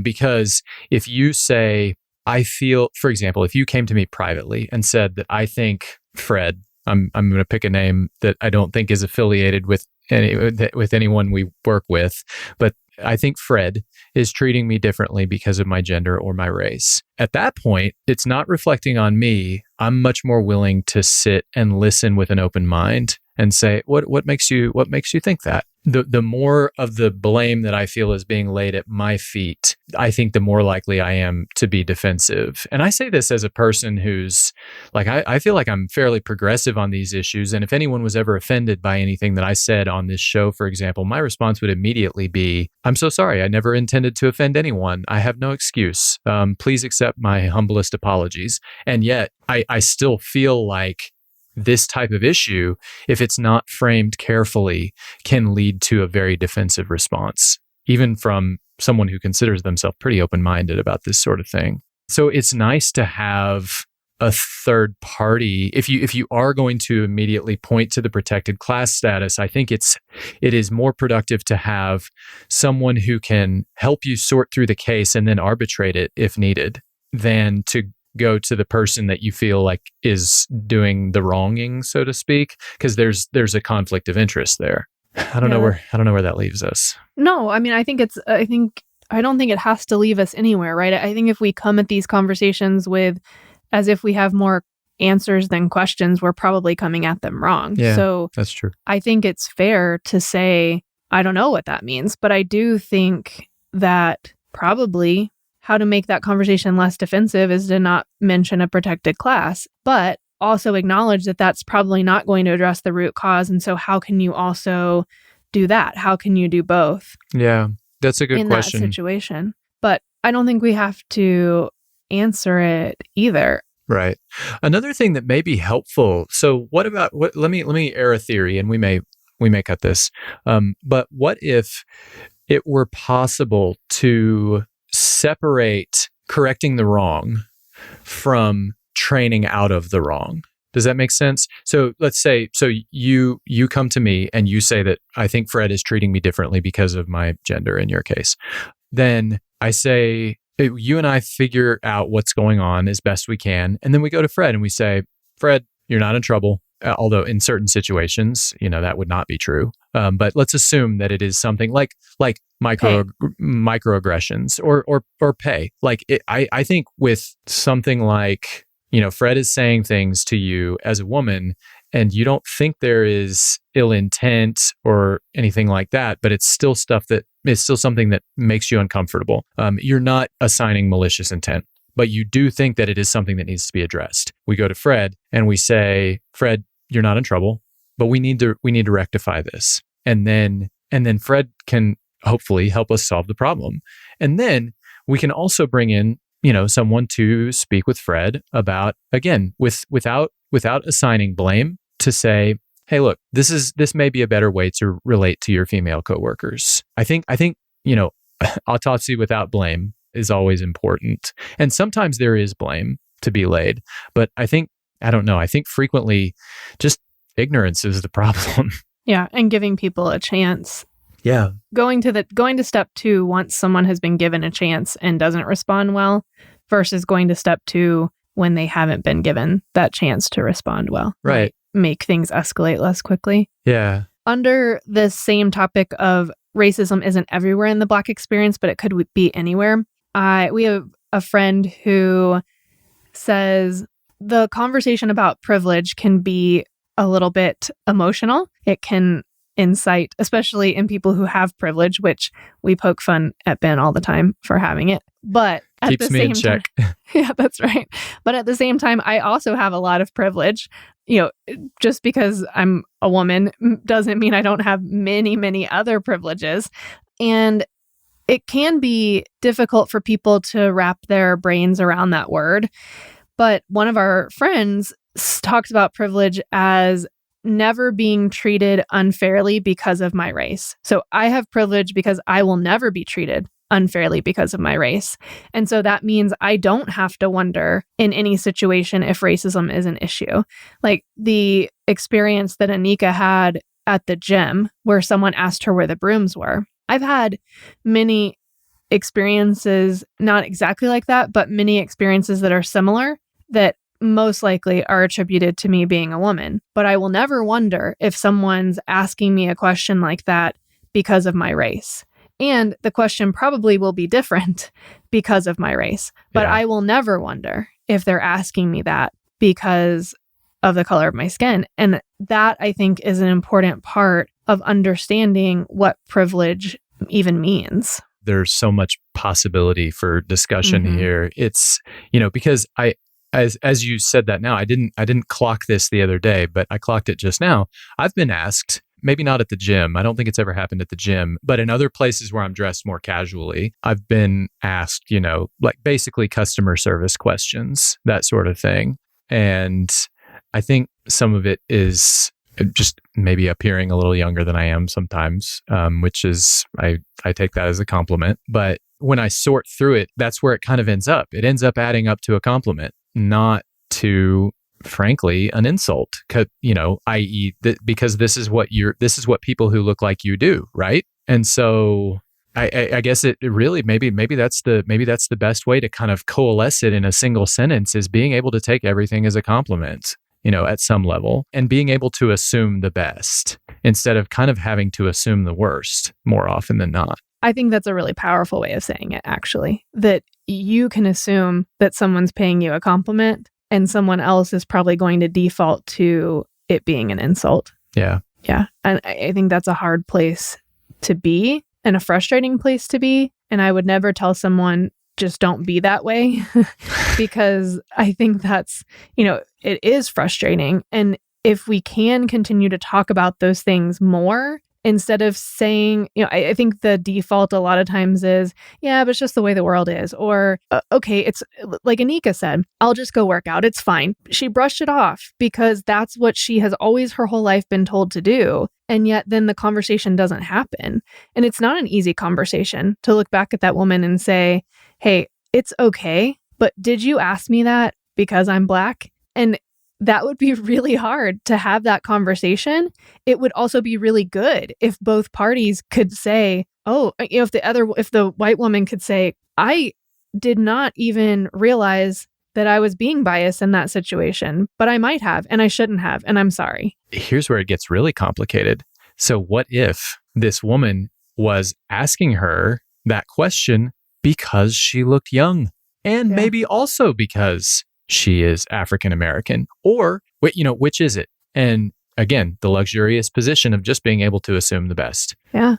S3: Because if you say, I feel, for example, if you came to me privately and said that I think Fred, I'm going to pick a name that I don't think is affiliated with anyone we work with, but I think Fred is treating me differently because of my gender or my race. At that point, it's not reflecting on me. I'm much more willing to sit and listen with an open mind and say, what makes you think that? The more of the blame that I feel is being laid at my feet, I think the more likely I am to be defensive. And I say this as a person who's like, I feel like I'm fairly progressive on these issues. And if anyone was ever offended by anything that I said on this show, for example, my response would immediately be, I'm so sorry. I never intended to offend anyone. I have no excuse. Please accept my humblest apologies. And yet I still feel like this type of issue, if it's not framed carefully, can lead to a very defensive response, even from someone who considers themselves pretty open-minded about this sort of thing. So it's nice to have a third party. If you are going to immediately point to the protected class status, I think it is more productive to have someone who can help you sort through the case and then arbitrate it if needed, than to go to the person that you feel like is doing the wronging, so to speak, because there's a conflict of interest there. I don't know where that leaves us.
S2: No, I mean, I don't think it has to leave us anywhere, right? I think if we come at these conversations with as if we have more answers than questions, we're probably coming at them wrong.
S3: Yeah,
S2: so
S3: that's true.
S2: I think it's fair to say, I don't know what that means, but I do think that probably how to make that conversation less defensive is to not mention a protected class, but also acknowledge that that's probably not going to address the root cause. And so how can you also do that? How can you do both?
S3: Yeah, that's a good question.
S2: In that situation. But I don't think we have to answer it either.
S3: Right. Another thing that may be helpful. So let me air a theory, and we may cut this. But what if it were possible to separate correcting the wrong from training out of the wrong? Does that make sense? So let's say, you come to me and you say that I think Fred is treating me differently because of my gender in your case. Then I say, you and I figure out what's going on as best we can. And then we go to Fred and we say, Fred, you're not in trouble. Although in certain situations, that would not be true. But let's assume that it is something like microaggressions or pay. I think with something like, Fred is saying things to you as a woman, and you don't think there is ill intent or anything like that, but it's still something that makes you uncomfortable. You're not assigning malicious intent, but you do think that it is something that needs to be addressed. We go to Fred and we say, Fred, you're not in trouble, but we need to rectify this. And then Fred can hopefully help us solve the problem. And then we can also bring in, someone to speak with Fred about, again, without assigning blame, to say, hey, look, this may be a better way to relate to your female coworkers. I think, autopsy without blame is always important. And sometimes there is blame to be laid, but I think frequently just ignorance is the problem.
S2: Yeah. And giving people a chance.
S3: Yeah.
S2: Going to step 2 once someone has been given a chance and doesn't respond well, versus going to step 2 when they haven't been given that chance to respond well.
S3: Right.
S2: Make things escalate less quickly.
S3: Yeah.
S2: Under the same topic of racism isn't everywhere in the Black experience, but it could be anywhere. We have a friend who says the conversation about privilege can be a little bit emotional. It can incite, especially in people who have privilege, which we poke fun at Ben all the time for having it. But at
S3: keeps
S2: the
S3: me
S2: same
S3: in check.
S2: time, yeah, that's right. But at the same time, I also have a lot of privilege. Just because I'm a woman doesn't mean I don't have many, many other privileges. And it can be difficult for people to wrap their brains around that word. But one of our friends talks about privilege as never being treated unfairly because of my race. So I have privilege because I will never be treated unfairly because of my race. And so that means I don't have to wonder in any situation if racism is an issue. Like the experience that Aneika had at the gym where someone asked her where the brooms were. I've had many experiences, not exactly like that, but many experiences that are similar that most likely are attributed to me being a woman. But I will never wonder if someone's asking me a question like that because of my race. And the question probably will be different because of my race. But
S3: Yeah.
S2: I will never wonder if they're asking me that because of the color of my skin. And that, I think, is an important part of understanding what privilege even means.
S3: There's so much possibility for discussion
S2: Mhm.
S3: here. It's, because as you said that now, I didn't clock this the other day, but I clocked it just now. I've been asked, maybe not at the gym. I don't think it's ever happened at the gym, but in other places where I'm dressed more casually, I've been asked, like basically customer service questions, that sort of thing. And I think some of it is just maybe appearing a little younger than I am sometimes, which is, I take that as a compliment. But when I sort through it, that's where it kind of ends up. It ends up adding up to a compliment, not to, frankly, an insult, i.e., because this is what people who look like you do, right? And so I guess it really maybe that's the best way to kind of coalesce it in a single sentence, is being able to take everything as a compliment, at some level, and being able to assume the best instead of kind of having to assume the worst more often than not.
S2: I think that's a really powerful way of saying it, actually, that you can assume that someone's paying you a compliment and someone else is probably going to default to it being an insult.
S3: Yeah.
S2: Yeah. And I think that's a hard place to be and a frustrating place to be. And I would never tell someone, just don't be that way, because I think that's, it is frustrating. And if we can continue to talk about those things more, instead of saying, I think the default a lot of times is, yeah, but it's just the way the world is. Or, okay, it's like Aneika said, I'll just go work out. It's fine. She brushed it off because that's what she has always her whole life been told to do. And yet then the conversation doesn't happen. And it's not an easy conversation to look back at that woman and say, hey, it's okay, but did you ask me that because I'm Black? And that would be really hard to have that conversation. It would also be really good if both parties could say, oh, if the white woman could say, I did not even realize that I was being biased in that situation, but I might have, and I shouldn't have, and I'm sorry.
S3: Here's where it gets really complicated. So what if this woman was asking her that question because she looked young, and maybe also because she is African American, or which is it? And again, the luxurious position of just being able to assume the best.
S2: Yeah.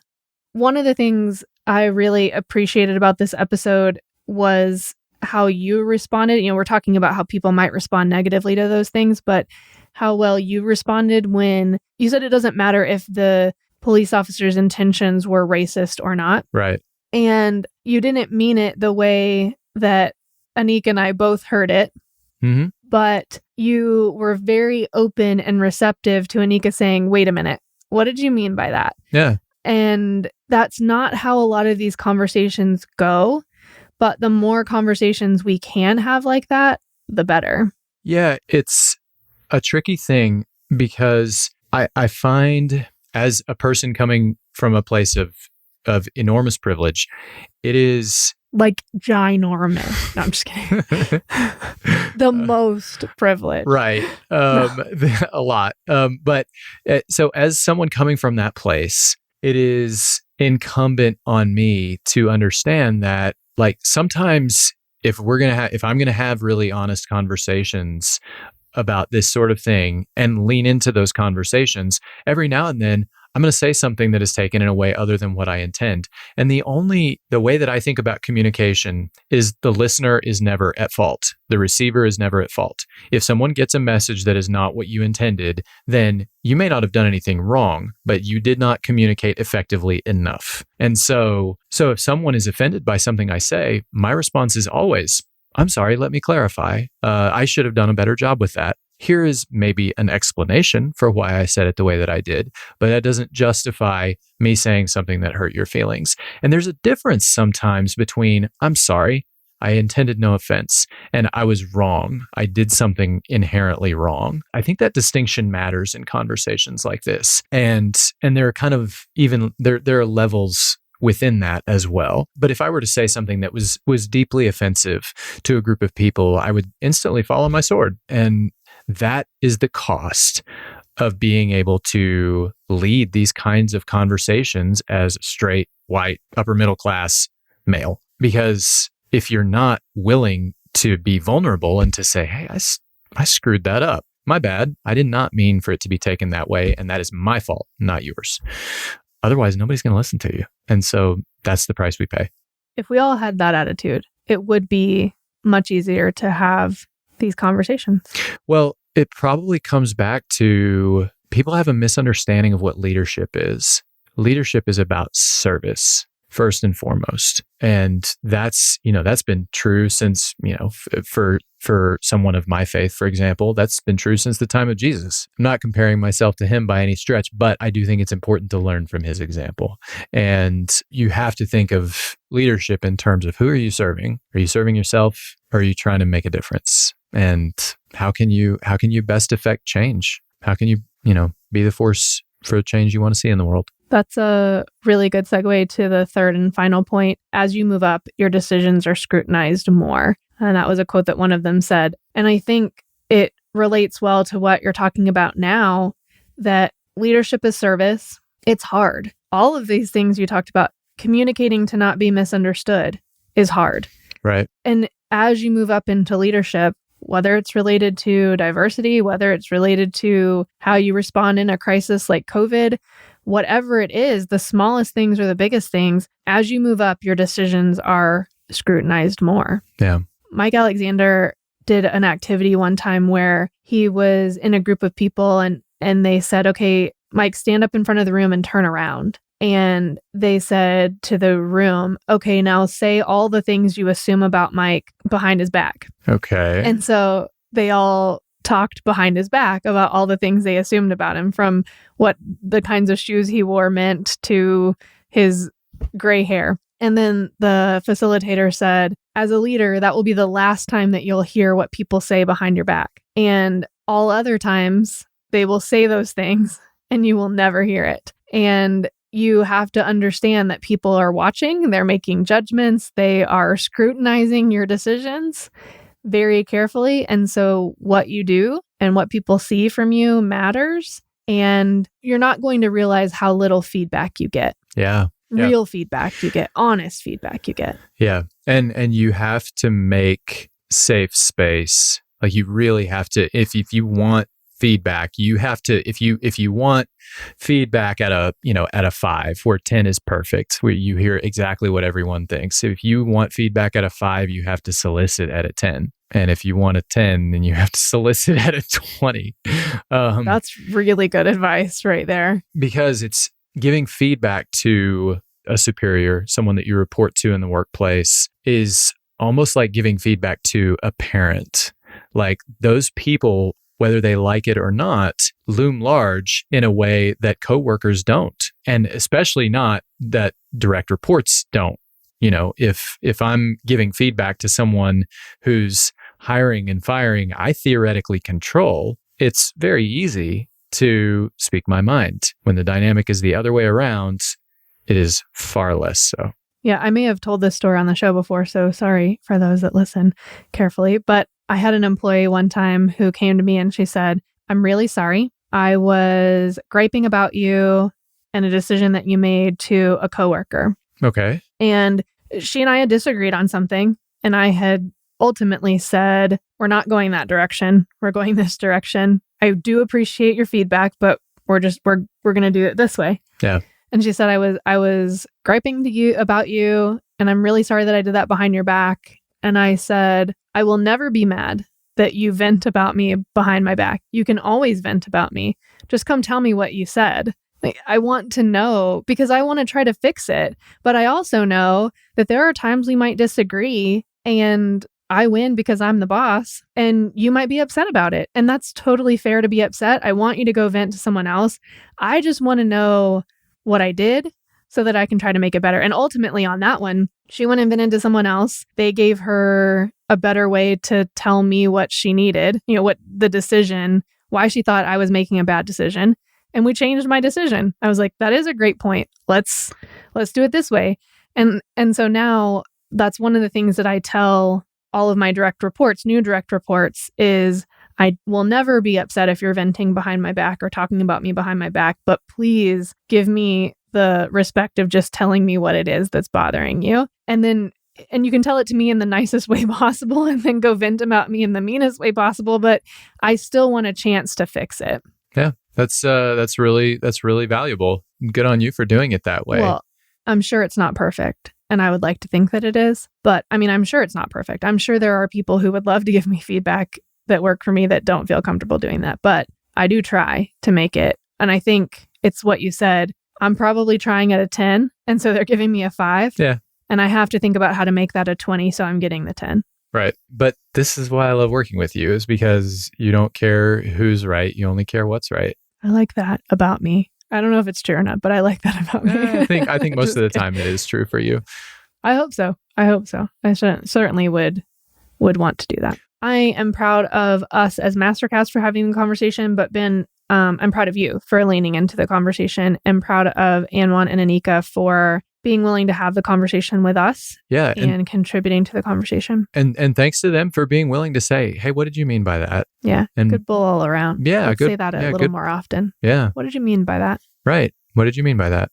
S2: One of the things I really appreciated about this episode was how you responded. We're talking about how people might respond negatively to those things, but how well you responded when you said it doesn't matter if the police officer's intentions were racist or not.
S3: Right.
S2: And you didn't mean it the way that Aneika and I both heard it.
S3: Mm-hmm.
S2: But you were very open and receptive to Aneika saying, wait a minute, what did you mean by that?
S3: Yeah.
S2: And that's not how a lot of these conversations go. But the more conversations we can have like that, the better.
S3: Yeah, it's a tricky thing because I find, as a person coming from a place of enormous privilege, it is
S2: like ginormous. No, I'm just kidding. The most privileged.
S3: Right. A lot. But so as someone coming from that place, it is incumbent on me to understand that, like, sometimes if I'm going to have really honest conversations about this sort of thing and lean into those conversations, every now and then I'm going to say something that is taken in a way other than what I intend. And the way that I think about communication is the listener is never at fault. The receiver is never at fault. If someone gets a message that is not what you intended, then you may not have done anything wrong, but you did not communicate effectively enough. And so if someone is offended by something I say, my response is always, I'm sorry, let me clarify. I should have done a better job with that. Here is maybe an explanation for why I said it the way that I did, but that doesn't justify me saying something that hurt your feelings. And there's a difference sometimes between, I'm sorry, I intended no offense, and I was wrong. I did something inherently wrong. I think that distinction matters in conversations like this. And there are kind of there are levels within that as well. But if I were to say something that was deeply offensive to a group of people, I would instantly fall on my sword. And that is the cost of being able to lead these kinds of conversations as a straight, white, upper middle class male. Because if you're not willing to be vulnerable and to say, hey, I screwed that up. My bad. I did not mean for it to be taken that way. And that is my fault, not yours. Otherwise, nobody's going to listen to you. And so that's the price we pay.
S2: If we all had that attitude, it would be much easier to have these conversations.
S3: Well, it probably comes back to people have a misunderstanding of what leadership is. Leadership is about service, first and foremost. And that's been true since, for someone of my faith, for example, that's been true since the time of Jesus. I'm not comparing myself to him by any stretch, but I do think it's important to learn from his example. And you have to think of leadership in terms of, who are you serving? Are you serving yourself, or are you trying to make a difference? And how can you best affect change? How can you, be the force for the change you want to see in the world?
S2: That's a really good segue to the third and final point. As you move up, your decisions are scrutinized more. And that was a quote that one of them said. And I think it relates well to what you're talking about now, that leadership is service. It's hard. All of these things you talked about, communicating to not be misunderstood, is hard.
S3: Right.
S2: And as you move up into leadership, whether it's related to diversity, whether it's related to how you respond in a crisis like COVID, whatever it is, the smallest things or the biggest things, as you move up, your decisions are scrutinized more.
S3: Yeah.
S2: Mike Alexander did an activity one time where he was in a group of people and they said, okay, Mike, stand up in front of the room and turn around. And they said to the room, okay, now say all the things you assume about Mike behind his back.
S3: Okay.
S2: And so they all talked behind his back about all the things they assumed about him, from what the kinds of shoes he wore meant to his gray hair. And then the facilitator said, as a leader, that will be the last time that you'll hear what people say behind your back. And all other times, they will say those things and you will never hear it. And you have to understand that people are watching, they're making judgments, they are scrutinizing your decisions. very carefully. And so what you do and what people see from you matters. And you're not going to realize how little feedback you get.
S3: Yeah.
S2: Real feedback you get, honest feedback you get.
S3: Yeah. And you have to make safe space. Like you really have to, if you want feedback, you have to, if you want feedback at a 5 where 10 is perfect, where you hear exactly what everyone thinks. If you want feedback at a 5, you have to solicit at a 10. And if you want a 10, then you have to solicit at a 20.
S2: That's really good advice right there.
S3: Because it's giving feedback to a superior, someone that you report to in the workplace, is almost like giving feedback to a parent. Like those people, whether they like it or not, loom large in a way that coworkers don't. And especially not that direct reports don't. You know, if I'm giving feedback to someone who's hiring and firing, I theoretically control, it's very easy to speak my mind. When the dynamic is the other way around, it is far less so.
S2: Yeah, I may have told this story on the show before, so sorry for those that listen carefully. But I had an employee one time who came to me and she said, "I'm really sorry. I was griping about you and a decision that you made to a coworker."
S3: Okay.
S2: And she and I had disagreed on something. And I had ultimately said, "We're not going that direction. We're going this direction. I do appreciate your feedback, but we're going to do it this way."
S3: Yeah.
S2: And she said, I was griping to you about you, and I'm really sorry that I did that behind your back. And I said, "I will never be mad that you vent about me behind my back. You can always vent about me. Just come tell me what you said. Like, I want to know because I want to try to fix it. But I also know that there are times we might disagree and I win because I'm the boss and you might be upset about it. And that's totally fair to be upset. I want you to go vent to someone else. I just want to know what I did so that I can try to make it better." And ultimately on that one, she went and vented to someone else. They gave her a better way to tell me what she needed, what the decision, why she thought I was making a bad decision. And we changed my decision. I was like, "That is a great point. Let's do it this way." And so now that's one of the things that I tell all of my new direct reports is, I will never be upset if you're venting behind my back or talking about me behind my back, but please give me the respect of just telling me what it is that's bothering you. And you can tell it to me in the nicest way possible and then go vent about me in the meanest way possible, but I still want a chance to fix it.
S3: Yeah. That's really valuable. Good on you for doing it that way.
S2: Well, I'm sure it's not perfect. And I would like to think that it is, but I mean, I'm sure it's not perfect. I'm sure there are people who would love to give me feedback that work for me that don't feel comfortable doing that. But I do try to make it. And I think it's what you said. I'm probably trying at a 10. And so they're giving me a 5.
S3: Yeah.
S2: And I have to think about how to make that a 20. So I'm getting the 10.
S3: Right. But this is why I love working with you, is because you don't care who's right. You only care what's right.
S2: I like that about me. I don't know if it's true or not, but I like that about me.
S3: I think most of the time it is true for you.
S2: I hope so. I certainly would want to do that. I am proud of us as MasterCast for having the conversation, but Ben, I'm proud of you for leaning into the conversation. I'm proud of Anjuan and Aneika for being willing to have the conversation with us.
S3: Yeah,
S2: and contributing to the conversation.
S3: And thanks to them for being willing to say, "Hey, what did you mean by that?"
S2: Yeah,
S3: and
S2: good bull all around.
S3: Yeah,
S2: Let's say that a little more often.
S3: Yeah.
S2: What did you mean by that?
S3: Right. What did you mean by that?